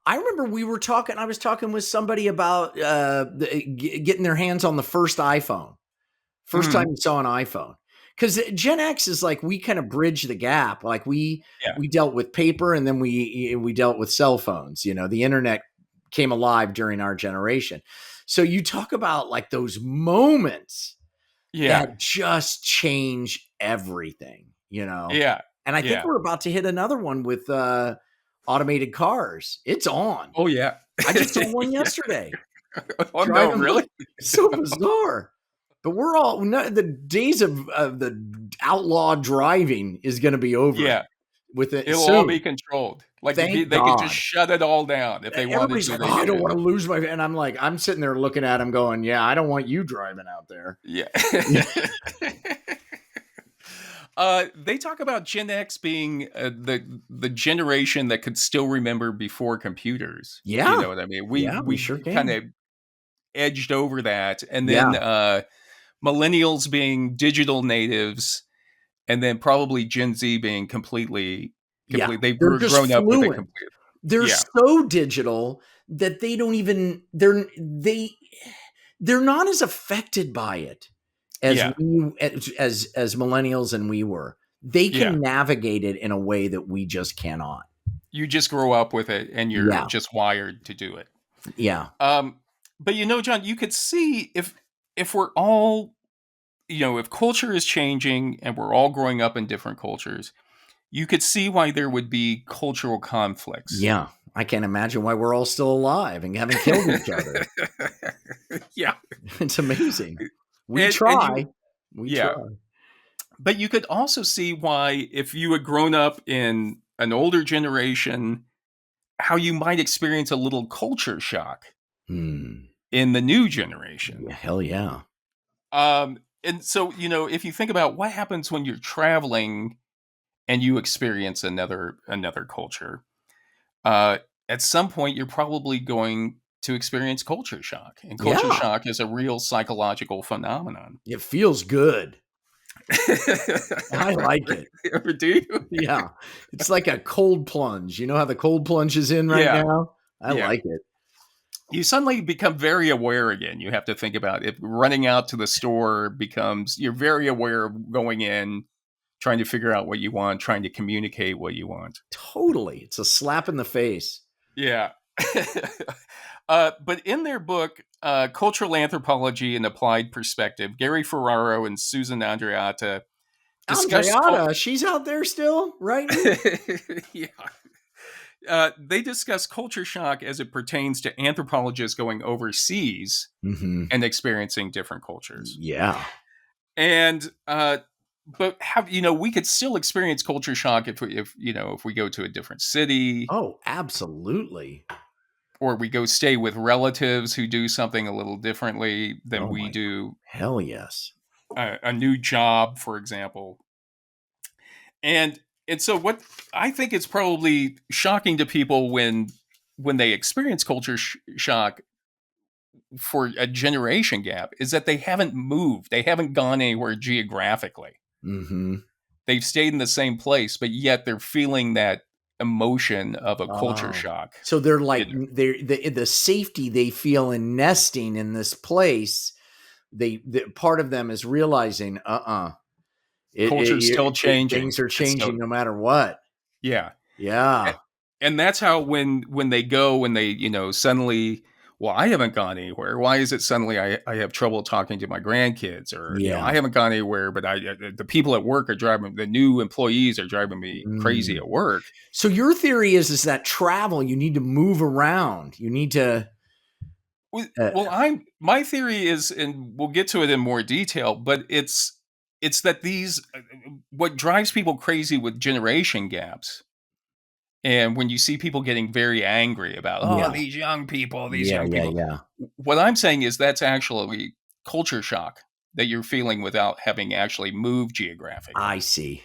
I remember I was talking with somebody about getting their hands on the first iPhone. First time you saw an iPhone. Because Gen X is like, we kind of bridge the gap. Like we dealt with paper and then we dealt with cell phones. You know, the internet came alive during our generation. So you talk about like those moments that just change everything, you know? Yeah. And I think we're about to hit another one with automated cars. It's on. Oh, yeah. I just saw one yesterday. Oh, no, really? So bizarre. But the days of the outlaw driving is going to be over. Yeah. With it, it'll all be controlled. Like they could just shut it all down if they wanted to. Like, I don't want to lose my. And I'm like, I'm sitting there looking at him, going, "Yeah, I don't want you driving out there." Yeah. They talk about Gen X being the generation that could still remember before computers. Yeah, you know what I mean. We sure kind of edged over that, and then millennials being digital natives, and then probably Gen Z being completely they've grown up with it completely. They're so digital that they don't even they're not as affected by it as as millennials and we were. They can navigate it in a way that we just cannot. You just grow up with it and you're just wired to do it. Yeah. But John, you could see if we're all, if culture is changing and we're all growing up in different cultures, you could see why there would be cultural conflicts. Yeah. I can't imagine why we're all still alive and haven't killed each other. Yeah. It's amazing. We try. But you could also see why, if you had grown up in an older generation, how you might experience a little culture shock in the new generation. Hell yeah. And so, if you think about what happens when you're traveling and you experience another culture, at some point you're probably going to experience culture shock. And culture shock is a real psychological phenomenon. It feels good. I like it. Do you? Yeah. It's like a cold plunge. You know how the cold plunge is in right now? I like it. You suddenly become very aware again. You have to think about it. Running out to the store you're very aware of going in, trying to figure out what you want, trying to communicate what you want. Totally. It's a slap in the face. Yeah. But in their book, Cultural Anthropology and Applied Perspective, Gary Ferraro and Susan Andreatta discuss... she's out there still, right? They discuss culture shock as it pertains to anthropologists going overseas and experiencing different cultures. Yeah. And but we could still experience culture shock if we go to a different city. Oh, absolutely. Or we go stay with relatives who do something a little differently than we do. Hell yes. A new job, for example. And so what I think is probably shocking to people when they experience culture shock for a generation gap is that they haven't moved. They haven't gone anywhere geographically. They've stayed in the same place, but yet they're feeling that emotion of a culture shock. So they're like the safety they feel in nesting in this place. Part of them is realizing, culture's still changing. Things are changing no matter what. Yeah. Yeah. And that's how when they go, when they, suddenly well, I haven't gone anywhere. Why is it suddenly I have trouble talking to my grandkids? Or, I haven't gone anywhere, but the people at work the new employees are driving me crazy at work. So your theory is that travel, you need to move around. You need to. Well, my theory is, and we'll get to it in more detail, but it's that what drives people crazy with generation gaps. And when you see people getting very angry about, these young people, what I'm saying is that's actually culture shock that you're feeling without having actually moved geographically. I see.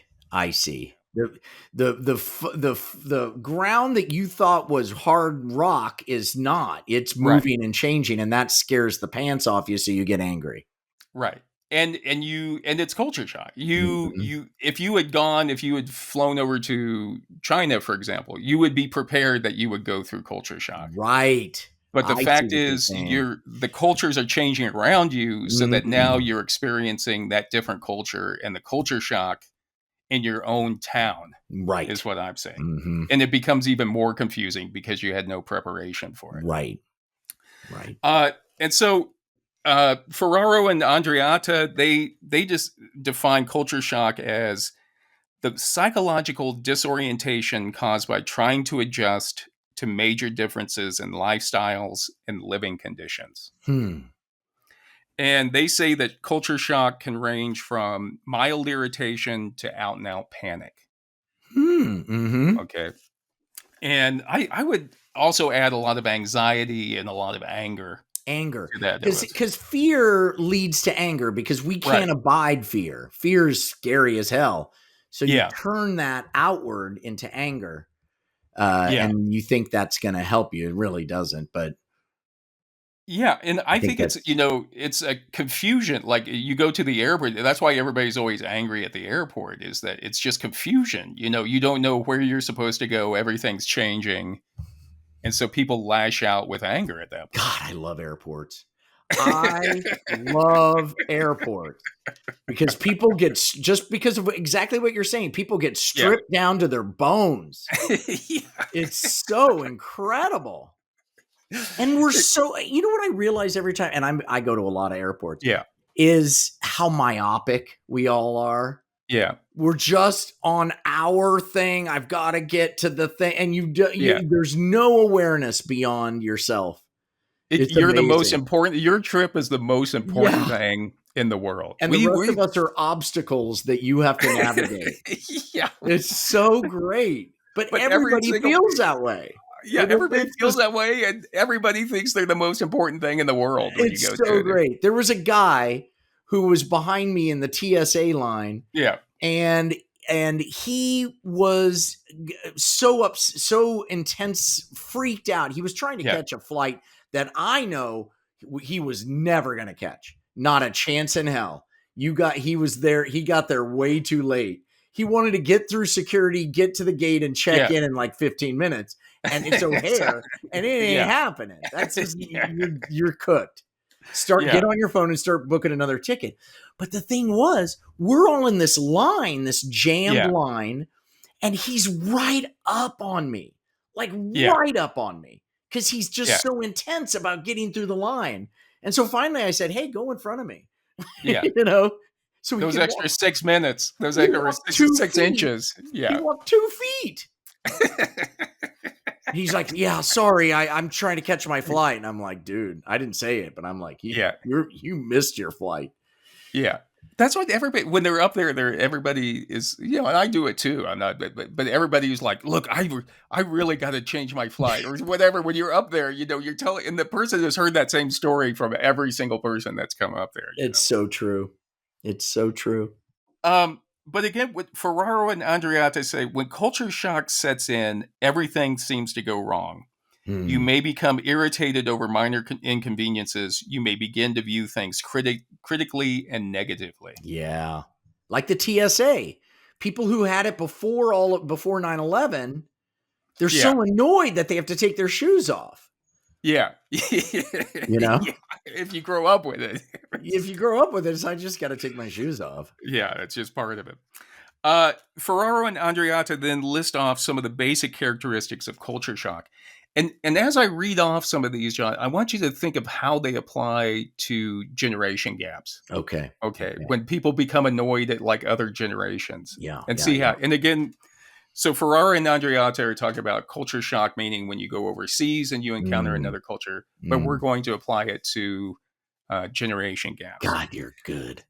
The ground that you thought was hard rock is not. It's moving and changing, and that scares the pants off you, so you get angry. Right. And it's culture shock. If you had flown over to China, for example, you would be prepared that you would go through culture shock. Right. But the fact is the cultures are changing around you, so that now you're experiencing that different culture and the culture shock in your own town. Right. Is what I'm saying. And it becomes even more confusing because you had no preparation for it. Right. And so Ferraro and Andreatta, they just define culture shock as the psychological disorientation caused by trying to adjust to major differences in lifestyles and living conditions. And they say that culture shock can range from mild irritation to out and out panic. Okay. And I would also add a lot of anxiety and a lot of anger. Because fear leads to anger, because we can't abide fear. Fear is scary as hell. So you turn that outward into anger, and you think that's going to help you. It really doesn't, but and I think it's it's a confusion. Like, you go to the airport, that's why everybody's always angry at the airport, is that it's just confusion. You don't know where you're supposed to go. Everything's changing. And so people lash out with anger at that point. God, I love airports. I love airports because people get, just because of exactly what you're saying, people get stripped down to their bones. It's so incredible. And we're so, what I realize every time, and I go to a lot of airports, is how myopic we all are. We're just on our thing. I've got to get to the thing. And there's no awareness beyond yourself. You're the most important. Your trip is the most important thing in the world. And the rest of us are obstacles that you have to navigate. It's so great. But everybody feels that way. Everybody feels that way. And everybody thinks they're the most important thing in the world. It's so great. There was a guy who was behind me in the TSA line. And he was so intense, freaked out. He was trying to catch a flight that I know he was never going to catch. Not a chance in hell. He was there. He got there way too late. He wanted to get through security, get to the gate, and check in like 15 minutes. And it's O'Hare, and it ain't happening. That's just, you're cooked. Get on your phone and start booking another ticket. But the thing was, we're all in this line, this jammed line, and he's right up on me, right up on me, because he's just so intense about getting through the line. And so finally I said, hey, go in front of me. So those extra 6 minutes, those extra 6 inches. He walked 2 feet. He's like, yeah, sorry, I'm trying to catch my flight. And I'm like, dude, I didn't say it, but I'm like, you missed your flight. That's what everybody, when they're up there, everybody is, and I do it too. I'm not, but everybody is like, look, I really got to change my flight or whatever. When you're up there, you're telling, and the person has heard that same story from every single person that's come up there. It's so true. It's so true. But again, what Ferraro and Andreatta say, when culture shock sets in, everything seems to go wrong. You may become irritated over minor inconveniences. You may begin to view things critically and negatively. Yeah. Like the TSA. People who had it before 9/11, they're so annoyed that they have to take their shoes off. If you grow up with it. It's I just got to take my shoes off. It's just part of it. Ferraro and Andreatta then list off some of the basic characteristics of culture shock. And as I read off some of these, John, I want you to think of how they apply to generation gaps. Okay. Okay. When people become annoyed at like other generations. Yeah. And see how, and again, so Ferraro and Andreatta are talking about culture shock, meaning when you go overseas and you encounter another culture, but we're going to apply it to generation gaps. God, you're good.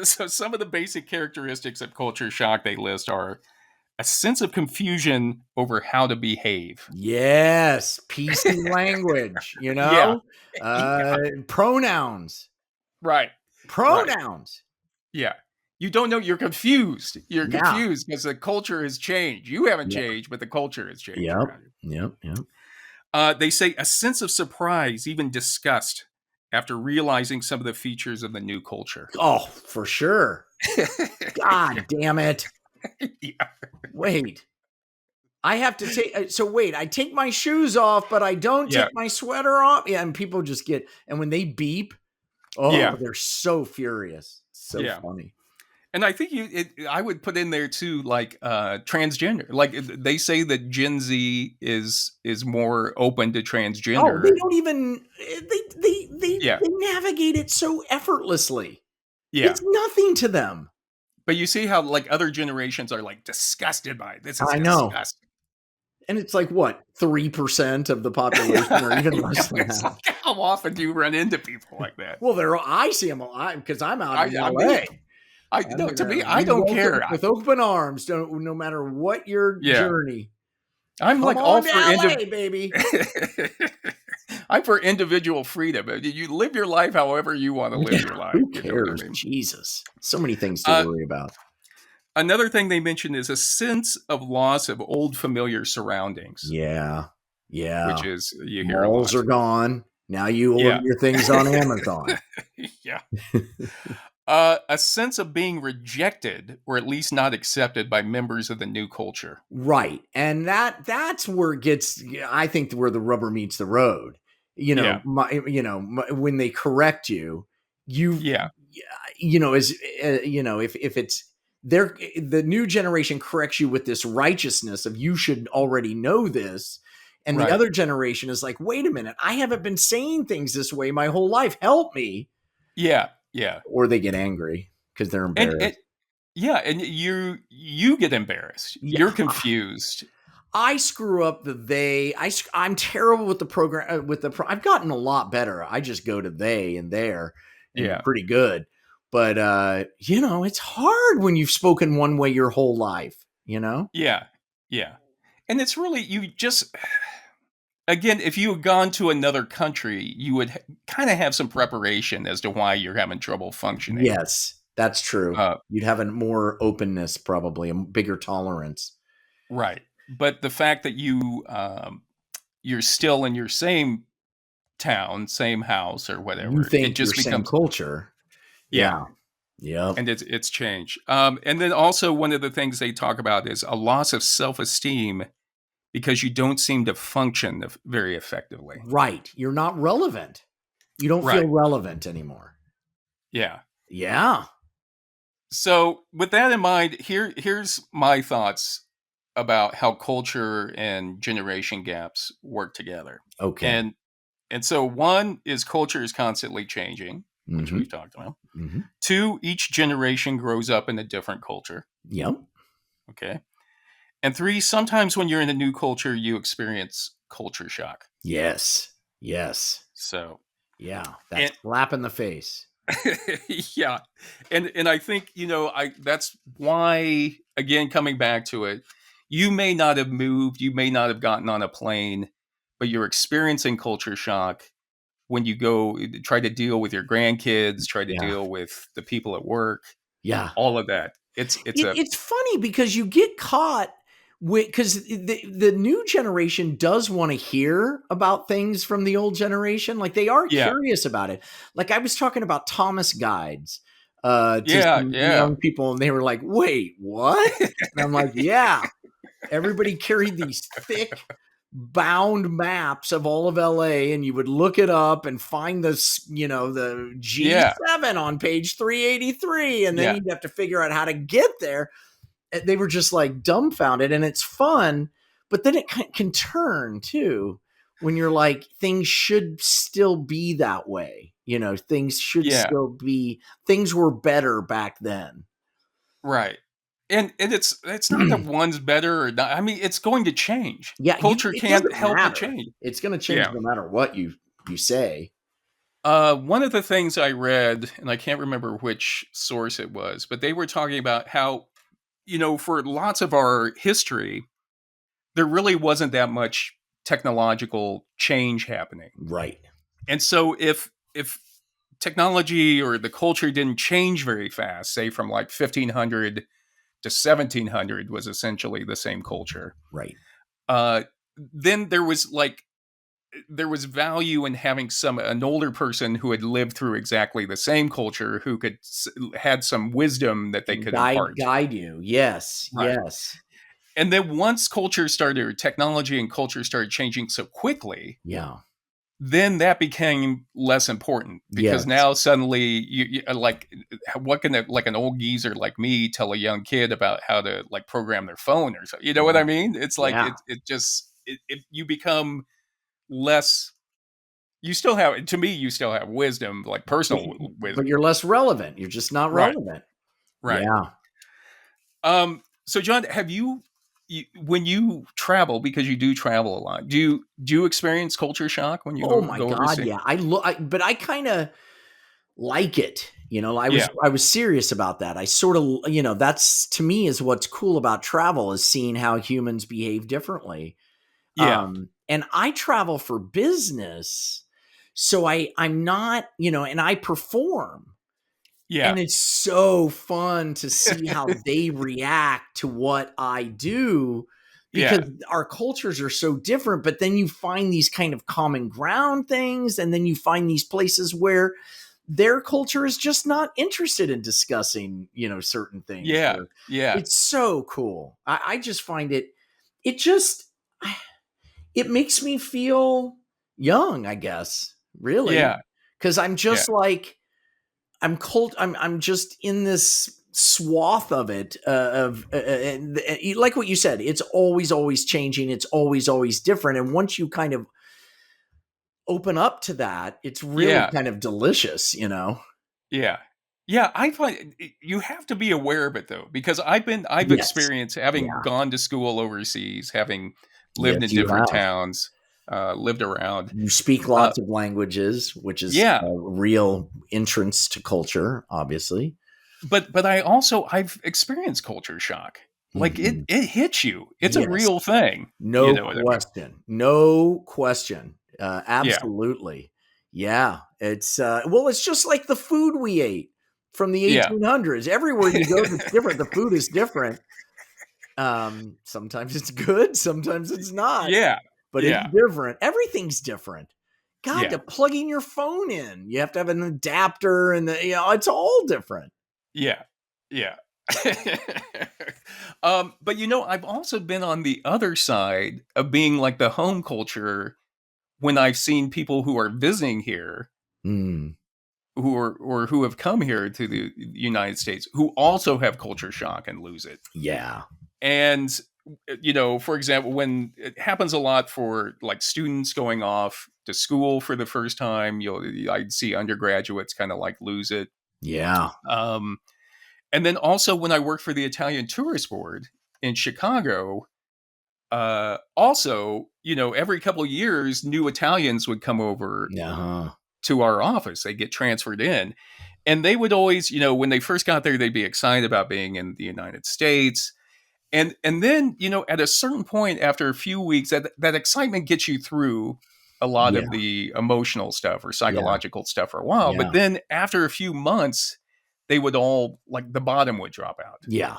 So some of the basic characteristics of culture shock they list are a sense of confusion over how to behave. Yes. PC language, Yeah. Pronouns. Right. Pronouns. Yeah. You don't know. You're confused. You're confused because the culture has changed. You haven't changed, but the culture has changed around you. Yep. They say a sense of surprise, even disgust, after realizing some of the features of the new culture. Oh, for sure. God damn it. Yeah. Wait. I have to take, I take my shoes off, but I don't take my sweater off. Yeah, and people just get, and when they beep, they're so furious. So funny. And I think I would put in there too, like transgender. Like they say that Gen Z is more open to transgender. Oh, they don't even they navigate it so effortlessly. Yeah, it's nothing to them. But you see how like other generations are like disgusted by it. This is disgusting. And it's like what 3% of the population, or even less than that. Like, how often do you run into people like that? Well, I see them a lot because I'm out in LA. I don't care. With open arms, no matter what your journey. I'm like all for LA, baby. I'm for individual freedom. You live your life however you want to live your life. Who cares? I mean? Jesus, so many things to worry about. Another thing they mentioned is a sense of loss of old familiar surroundings. Yeah. Which is you hear malls are gone. Now you order your things on Amazon. Yeah. A sense of being rejected or at least not accepted by members of the new culture. Right. And that's where it gets, I think, where the rubber meets the road. When they correct you, if it's the new generation corrects you with this righteousness of you should already know this. And the other generation is like, wait a minute, I haven't been saying things this way my whole life. Help me. Yeah. Yeah. Or they get angry because they're embarrassed. And you get embarrassed. Yeah. You're confused. I screw up the they. I'm terrible with the program. I've gotten a lot better. I just go to they and there. And pretty good. But it's hard when you've spoken one way your whole life. Yeah. And it's really you just. Again, if you had gone to another country, you would kind of have some preparation as to why you're having trouble functioning. Yes, that's true. You'd have a more openness, probably a bigger tolerance. Right. But the fact that you're still in your same town, same house or whatever, you think it just becomes same culture. Yeah. And it's changed. And then also one of the things they talk about is a loss of self-esteem because you don't seem to function very effectively. Right. You're not relevant. You don't feel relevant anymore. Yeah. Yeah. So with that in mind, here's my thoughts about how culture and generation gaps work together. Okay. And so one is culture is constantly changing, which we've talked about. Mm-hmm. 2, each generation grows up in a different culture. Yep. Okay. And 3, sometimes when you're in a new culture, you experience culture shock. Yes. So. Yeah. That's slap in the face. Yeah. And I think, that's why, again, coming back to it, you may not have moved, you may not have gotten on a plane, but you're experiencing culture shock when you go try to deal with your grandkids, try to deal with the people at work. Yeah. All of that. It's funny because you get caught because the new generation does want to hear about things from the old generation. Like they are curious about it. Like I was talking about Thomas guides to young people, and they were like, wait, what? And I'm like, yeah. Everybody carried these thick bound maps of all of LA, and you would look it up and find the G7 on page 383. And then you'd have to figure out how to get there. They were just like dumbfounded, and it's fun. but then it can turn too when you're like, things should still be that way. Things should still be, things were better back then. Right. And it's not that one's better or not. I mean, it's going to change. Yeah, Culture it can't doesn't help but matter. change. It's going to change Yeah. no matter what you say. One of the things I read, and I can't remember which source it was, but they were talking about how, for lots of our history, there really wasn't that much technological change happening. Right. And so if technology or the culture didn't change very fast, say from like 1500 to 1700 was essentially the same culture. Right. Then there was value in having an older person who had lived through exactly the same culture, who had some wisdom that they could impart. Guide you. Yes. Right. Yes. And then once technology and culture started changing so quickly, yeah, then that became less important, because now suddenly you like, what can an old geezer like me tell a young kid about how to like program their phone or something? You know what I mean? It's like, you become less. You still have wisdom, like personal wisdom, but you're less relevant. You're just not relevant. Right. Yeah. So John, have you when you travel, because you do travel a lot, do you experience culture shock when you go overseas? Yeah. But I kind of like it. I was serious about that. I sort of, that's, to me, is what's cool about travel, is seeing how humans behave differently. Yeah. And I travel for business, so I'm not, and I perform. Yeah. And it's so fun to see how they react to what I do, because our cultures are so different. But then you find these kind of common ground things, and then you find these places where their culture is just not interested in discussing, certain things. Yeah. Yeah. It's so cool. I just find it makes me feel young, I guess, really. Yeah. Because I'm just like, I'm just in this swath of it, like what you said, it's always changing. It's always different. And once you kind of open up to that, it's really kind of delicious, Yeah. Yeah. I find you have to be aware of it, though, because I've experienced, having gone to school overseas, having lived in different towns, lived around. You speak lots of languages, which is a real entrance to culture, obviously. But I've experienced culture shock. Like it hits you. It's a real thing. No question. No question. Absolutely. Yeah. It's it's just like the food we ate from the 1800s. Everywhere you go, it's different. The food is different. Sometimes it's good, sometimes it's not. Yeah. But it's different. Everything's different. God, to plugging your phone in, you have to have an adapter, and it's all different. Yeah. Yeah. But I've also been on the other side of being like the home culture, when I've seen people who are visiting here, who have come here to the United States, who also have culture shock and lose it. Yeah. And for example, when it happens a lot for like students going off to school for the first time, I'd see undergraduates kind of like lose it. Yeah. And then also when I worked for the Italian Tourist Board in Chicago, also, every couple of years, new Italians would come over to our office. They get transferred in, and they would always, when they first got there, they'd be excited about being in the United States. And then, at a certain point, after a few weeks, that excitement gets you through a lot of the emotional stuff or psychological stuff for a while. Yeah. But then after a few months, they would all, like, the bottom would drop out. Yeah.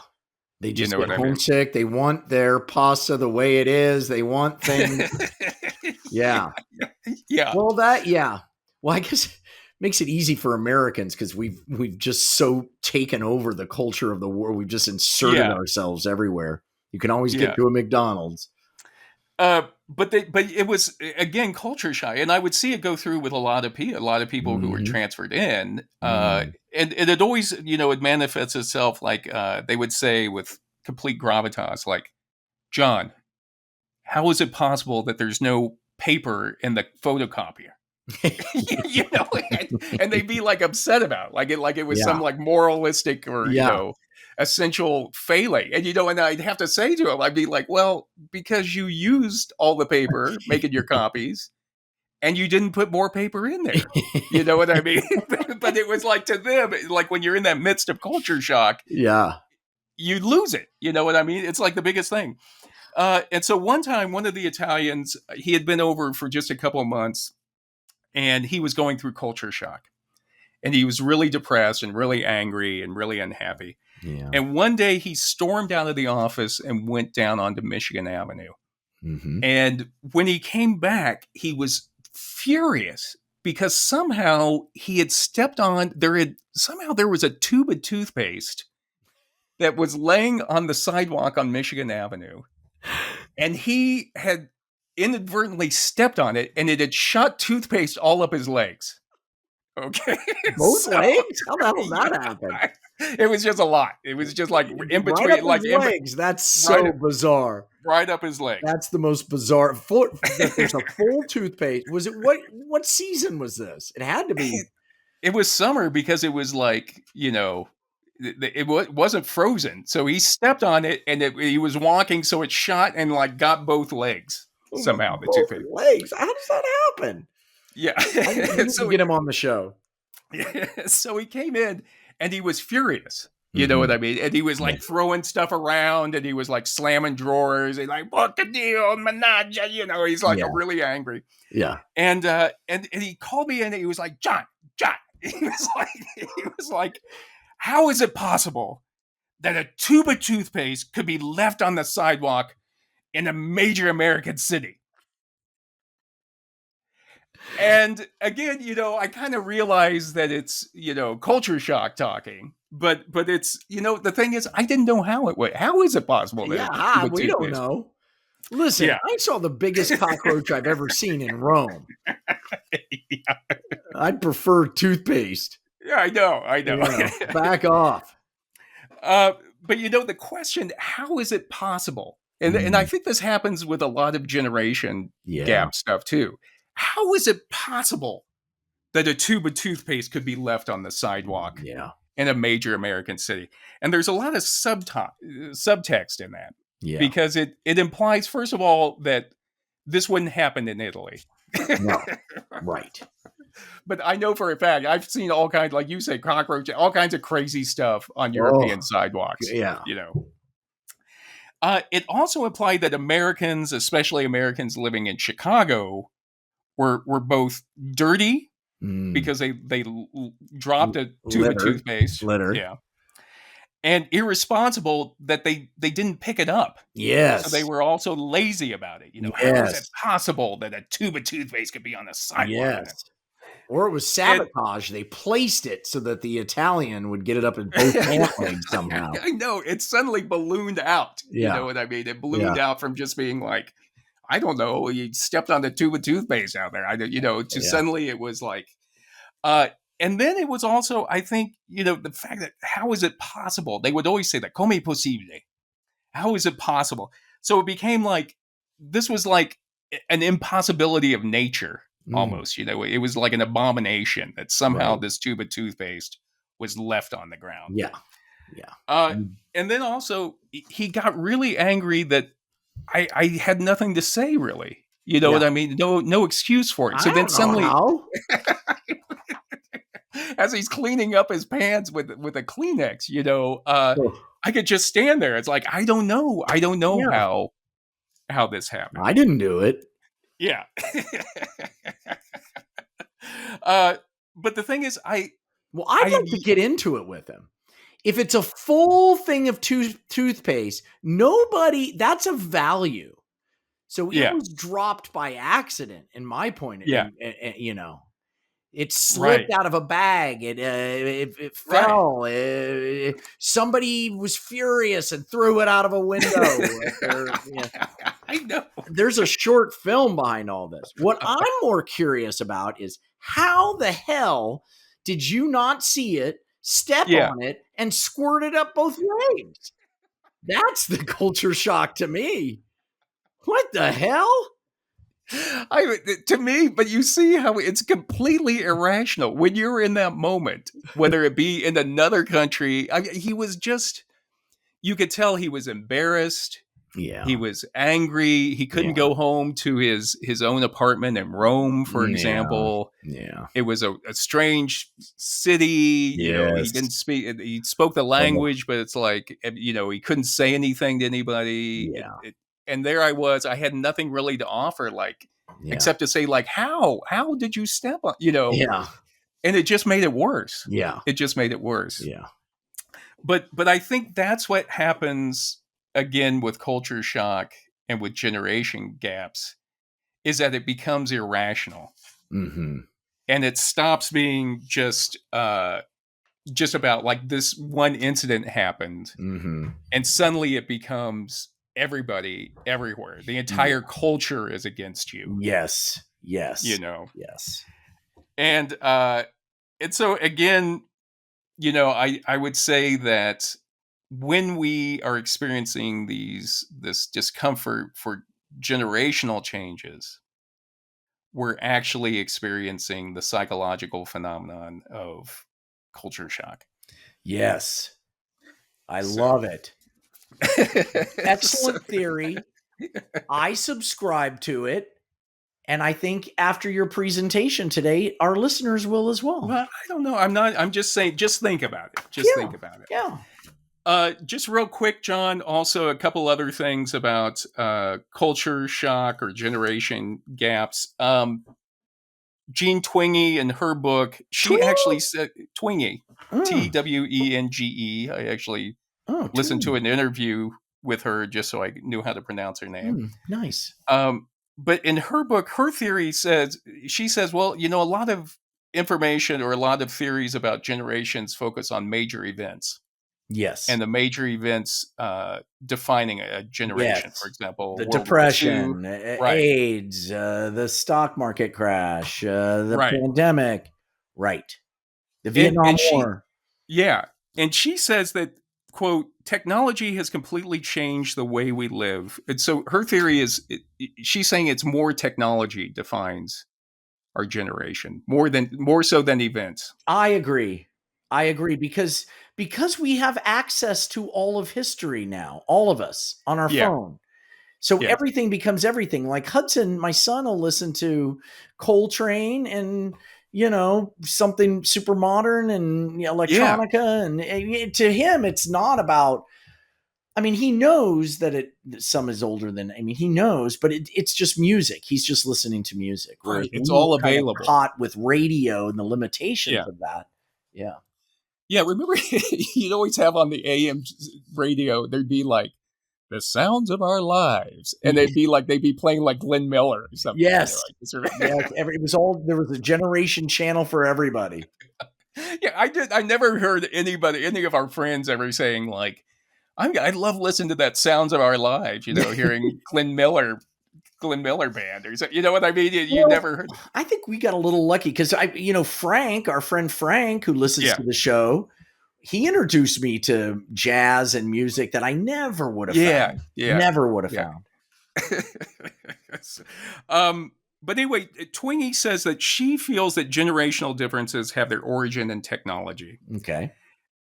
They just get homesick. They want their pasta the way it is. They want things. Yeah. Well, Well, I guess it makes it easy for Americans, because we've just so taken over the culture of the world. We've just inserted ourselves everywhere. You can always get to a McDonald's. But it was, again, culture shy, and I would see it go through with a lot of people who were transferred in, and it always, it manifests itself like, they would say with complete gravitas, like, John, how is it possible that there's no paper in the photocopier? And they'd be like upset about it, like it was some like moralistic or essential failing. And and I'd have to say to him, I'd be like, well, because you used all the paper making your copies and you didn't put more paper in there. You know what I mean? But it was like, to them, like when you're in that midst of culture shock, you lose it. You know what I mean? It's like the biggest thing. And so one time, one of the Italians, he had been over for just a couple of months, and he was going through culture shock. And he was really depressed and really angry and really unhappy. Yeah. And one day he stormed out of the office and went down onto Michigan Avenue. Mm-hmm. And when he came back, he was furious because somehow he had stepped on, there was a tube of toothpaste that was laying on the sidewalk on Michigan Avenue. And he had inadvertently stepped on it, and it had shot toothpaste all up his legs. Okay. Both legs? How the hell did that happen? It was just a lot. It was just like in between, right up like his legs. That's so bizarre. Right up his legs. That's the most bizarre. There's a full toothpaste. Was it what season was this? It had to be. It was summer because it was like, it wasn't frozen. So he stepped on it and he was walking, so it shot and like got both legs somehow. The toothpaste legs. How does that happen? Yeah. So get him on the show. Yeah. So he came in and he was furious. You know what I mean? And he was like throwing stuff around, and he was like slamming drawers and like, what the deal, menage? He's like really angry. Yeah. And he called me in and he was like, John. He was like, how is it possible that a tube of toothpaste could be left on the sidewalk in a major American city? And again, I kind of realized that it's, culture shock talking, but it's, the thing is, I didn't know how it went. How is it possible? That we don't know. Listen, I saw the biggest cockroach I've ever seen in Rome. I'd prefer toothpaste. Yeah, I know. Back off. But the question, how is it possible? And I think this happens with a lot of generation gap stuff too. How is it possible that a tube of toothpaste could be left on the sidewalk in a major American city? And there's a lot of subtext in that. Yeah. Because it implies, first of all, that this wouldn't happen in Italy. No. Right. But I know for a fact, I've seen all kinds, like you say, cockroach, all kinds of crazy stuff on European sidewalks. Yeah. It also implied that Americans, especially Americans living in Chicago, were both dirty because they dropped a tube of toothpaste. Litter. Yeah. And irresponsible that they didn't pick it up. Yes. So they were also lazy about it. How is it possible that a tube of toothpaste could be on the sidewalk? Yes. Or it was sabotage. They placed it so that the Italian would get it up in both pant legs somehow. I know. It suddenly ballooned out. Yeah. You know what I mean? It ballooned out from just being like, I don't know, you stepped on the tube of toothpaste out there. Suddenly it was like, and then it was also, I think, the fact that how is it possible? They would always say that, come possibile? How is it possible? So it became like, this was like an impossibility of nature almost. It was like an abomination that somehow this tube of toothpaste was left on the ground. Yeah. Yeah. And then also he got really angry that I had nothing to say, really. You know what I mean? No excuse for it. So then suddenly, as he's cleaning up his pants with a Kleenex, I could just stand there. It's like, I don't know how this happened. I didn't do it. Yeah. But the thing is, I'd like to get into it with him. If it's a full thing of toothpaste, that's a value. So it was dropped by accident, in my point of view. It slipped out of a bag. It fell. Somebody was furious and threw it out of a window. I know. There's a short film behind all this. What I'm more curious about is how the hell did you not see it, step on it, and squirt it up both legs? That's the culture shock to me. What the hell? To me, but you see how it's completely irrational when you're in that moment, whether it be in another country. He was just, you could tell he was embarrassed. Yeah. He was angry. He couldn't go home to his own apartment in Rome, for example. Yeah. It was a strange city. You know, he didn't speak, he spoke the language, but it's like, you know, he couldn't say anything to anybody. Yeah. And there I was, I had nothing really to offer, like, except to say, like, how did you step on, you know? Yeah. And it just made it worse. Yeah. It just made it worse. Yeah. But I think that's what happens again with culture shock and with generation gaps, is that it becomes irrational. Mm-hmm. And it stops being just about like this one incident happened. Mm-hmm. And suddenly it becomes everybody everywhere. The entire culture is against you. Yes. You know. Yes. And so again, you know, I would say that when we are experiencing this discomfort for generational changes, we're actually experiencing the psychological phenomenon of culture shock. Yes. I love it. Excellent theory. I subscribe to it. And I think after your presentation today, our listeners will as well. Well, I don't know. I'm just saying, just think about it. Think about it. Yeah. Just real quick, John, also a couple other things about culture shock or generation gaps. Jean Twenge, in her book, she actually said, Twenge, Twenge. I actually listened to an interview with her just so I knew how to pronounce her name. Nice. But in her book, her theory says, well, you know, a lot of information or a lot of theories about generations focus on major events. Yes. And the major events defining a generation, for example, the World Depression, War II, AIDS, the stock market crash, the pandemic, the Vietnam War. And she says that, quote, technology has completely changed the way we live. And so her theory is, she's saying it's more technology defines our generation, more so than events. I agree because we have access to all of history now, all of us on our phone. So everything becomes everything. Like Hudson, my son, will listen to Coltrane and, you know, something super modern and electronica. And to him, it's not about, I mean, he knows that some is older than, he knows, but it's just music. He's just listening to music. Right. It's all available. Caught with radio and the limitations of that. Yeah. Yeah. Remember, you'd always have on the AM radio, there'd be like, the sounds of our lives. And they'd be playing like Glenn Miller or something. Yes. It was there was a generation channel for everybody. I never heard any of our friends ever saying like, I love listening to that Sounds of Our Lives, you know, hearing Glenn Miller band or something. You know what I mean? You never heard. I think we got a little lucky because Frank, our friend Frank, who listens to the show, he introduced me to jazz and music that I never would have found. Never would have found. But anyway, Twenge says that she feels that generational differences have their origin in technology. Okay.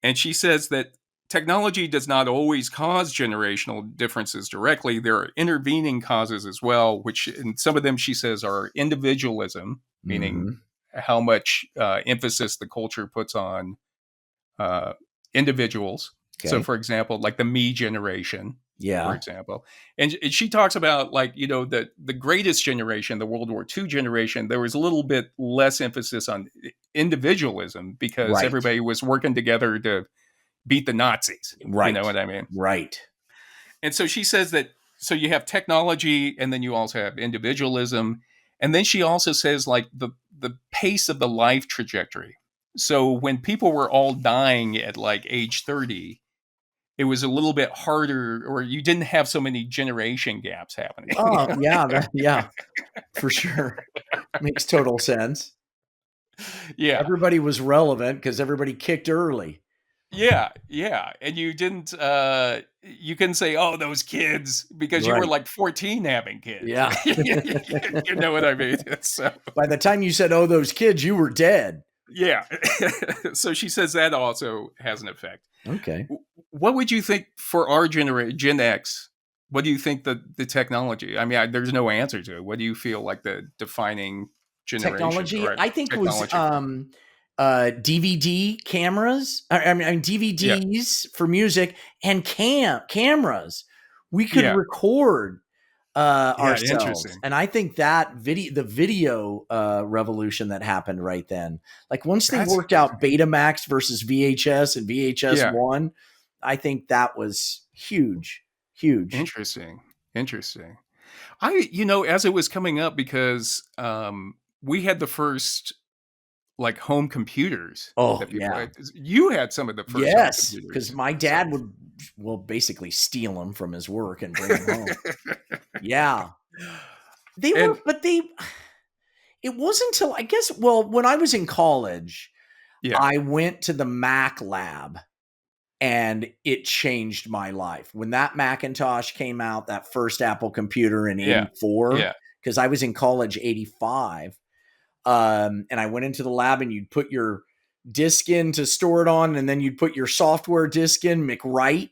And she says that technology does not always cause generational differences directly. There are intervening causes as well, which, and some of them, she says, are individualism, meaning how much emphasis the culture puts on individuals. Okay. So, for example, like the me generation, for example. And she talks about, like, you know, the greatest generation, the World War II generation, there was a little bit less emphasis on individualism because everybody was working together to beat the Nazis. Right. You know what I mean? Right. And so she says that, so you have technology and then you also have individualism. And then she also says, like, the pace of the life trajectory. So when people were all dying at like age 30, it was a little bit harder, or you didn't have so many generation gaps happening. Oh, yeah, for sure. Makes total sense. Yeah. Everybody was relevant because everybody kicked early. Yeah, yeah, and you didn't, you couldn't say, "Oh, those kids," because you were, Right. like, 14 having kids. Yeah. You know what I mean? So, By the time you said, "Oh, those kids," you were dead. yeah. So she says that also has an effect. Okay. What would you think for our Gen X, what do you think the technology? I mean, there's no answer to it. What do you feel like the defining generation Technology, or I think, was technology for? DVD cameras. I mean Yeah, DVDs for music and cameras. We could yeah, record yeah, ourselves, interesting. and I think that the video revolution that happened right then, like once they That's worked out Betamax versus VHS and VHS yeah, one, I think that was huge, huge. interesting, interesting. As it was coming up because, we had the first, like, home computers Oh that people yeah. had. You had some of the first home Yes, because computers, my so dad would, well, basically steal them from his work and bring them home. Yeah. They were, and but they it wasn't until, I guess, well, when I was in college, yeah, I went to the Mac lab and it changed my life. When that Macintosh came out, that first Apple computer in yeah, '84, yeah, because I was in college '85, and I went into the lab and you'd put your disk in to store it on, and then you'd put your software disk in, McWrite,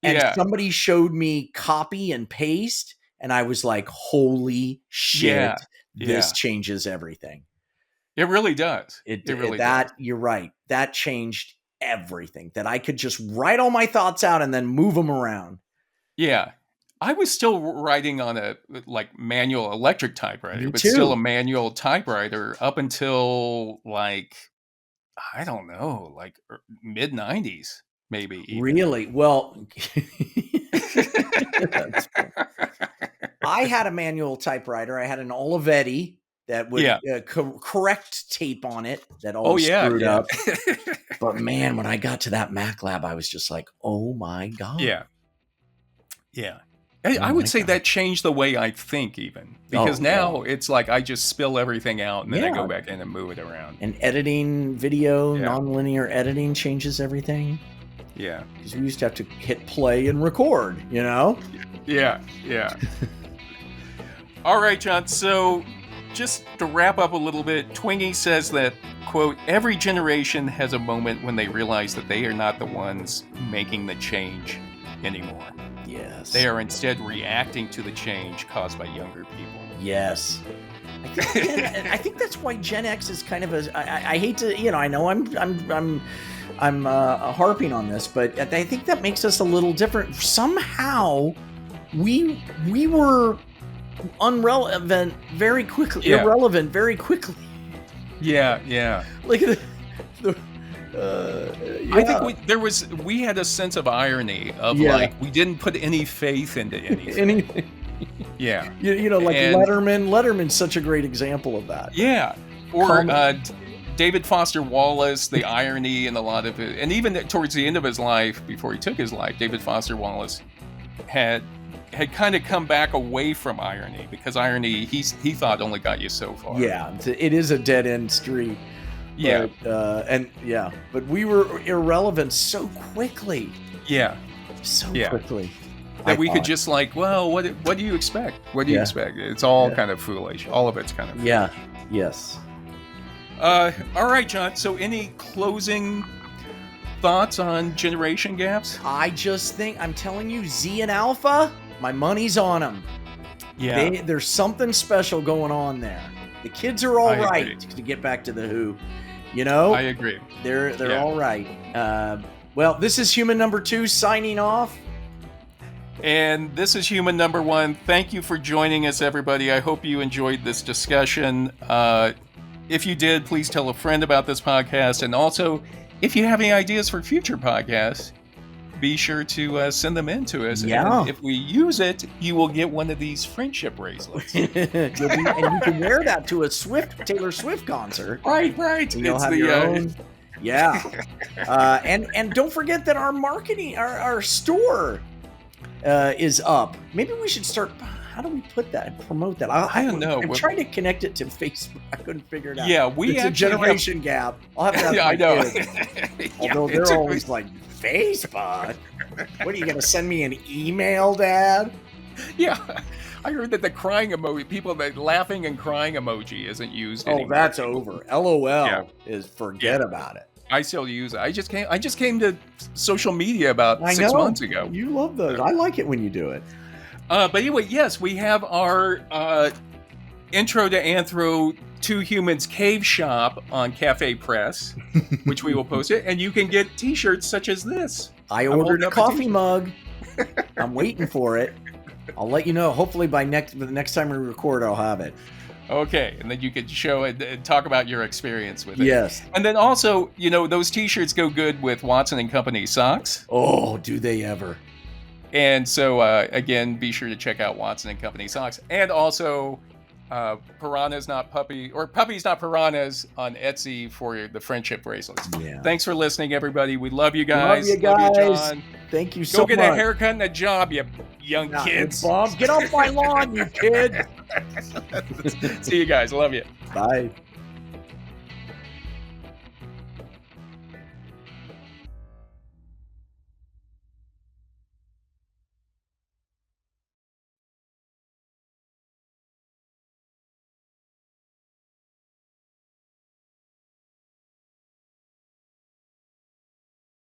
and yeah, somebody showed me copy and paste, and I was like, "Holy yeah, shit, this yeah. changes everything." It really does. It really does. That you're right. That changed everything. That I could just write all my thoughts out and then move them around. Yeah. I was still writing on a, like, manual electric typewriter, Me but still a too. manual typewriter up until, like, I don't know, like, mid-90s, maybe even. Really? Well, that's funny. I had a manual typewriter. I had an Olivetti that would Yeah. correct tape on it that Oh, always yeah, screwed yeah. up. But man, when I got to that Mac lab, I was just like, "Oh my god! Yeah, yeah. I Oh would my say god!" that changed the way I think even, because Oh yeah, now it's like I just spill everything out and then I go yeah. back in and move it around. And editing video, Yeah, nonlinear editing changes everything. yeah. Because we used to have to hit play and record. You know? Yeah, yeah. All right, John. So, just to wrap up a little bit, Twingy says that, quote, every generation has a moment when they realize that they are not the ones making the change anymore. Yes. They are instead reacting to the change caused by younger people. Yes. I think that's why Gen X is kind of a. I hate to, I know I'm harping on this, but I think that makes us a little different. Somehow, we were irrelevant very quickly. Yeah, yeah. Like the I yeah, think we had a sense of irony of, yeah. like, we didn't put any faith into anything. Anything, Yeah. like And Letterman. Letterman's such a great example of that. yeah. Or Common, David Foster Wallace, the irony in a lot of it, and even towards the end of his life, before he took his life, David Foster Wallace had kind of come back away from irony, because irony he thought only got you so far. yeah, it is a dead end street. Yeah. But we were irrelevant so quickly, Yeah. Yeah. quickly. That I we could thought. just, like, well, what do you expect? What do you Yeah. expect? It's all Yeah. kind of foolish. All of it's kind of foolish. Yeah. Yes. All right, John. So, any closing thoughts on generation gaps? I just think, I'm telling you, Z and Alpha, my money's on them. Yeah, There's something special going on there. The kids are all I right, agree. to get back to the Who. I agree. They're Yeah. all right. Well, this is Human Number 2 signing off. And this is Human Number 1. Thank you for joining us, everybody. I hope you enjoyed this discussion. If you did, please tell a friend about this podcast. And also, if you have any ideas for future podcasts, be sure to send them in to us. Yeah. And if we use it, you will get one of these friendship bracelets. And you can wear that to a Taylor Swift concert. Right. And you'll It's have the, your own. Yeah. And don't forget that our marketing, our store is up. Maybe we should start. how do we put that, promote that? I don't know. I'm trying to connect it to Facebook. I couldn't figure it out. Yeah, it's a generation gap. I'll have to ask I know. kids. Although they're always like, Facebook? What, are you going to send me an email, Dad? Yeah. I heard that the crying emoji, that laughing and crying emoji isn't used anymore. Oh, that's over. LOL is forget about it. I still use it. I just came to social media about 6 months ago. You love those. I like it when you do it. But anyway, yes, we have our Intro to Anthro 2 Humans Cave Shop on Cafe Press, which we will post it, and you can get t-shirts such as this. I ordered a coffee mug. I'm waiting for it. I'll let you know. Hopefully by the next time we record, I'll have it. Okay, and then you can show it and talk about your experience with it. Yes. And then also, those t-shirts go good with Watson & Company socks. Oh, do they ever. And so, again, be sure to check out Watson & Company socks. And also, Piranhas Not Puppy, or Puppies Not Piranhas on Etsy for the friendship bracelets. Yeah. Thanks for listening, everybody. We love you guys. Love you, John. Thank you so much. Go get a haircut and a job, you young kids. Bob, get off my lawn, you kid. See you guys. Love you. Bye.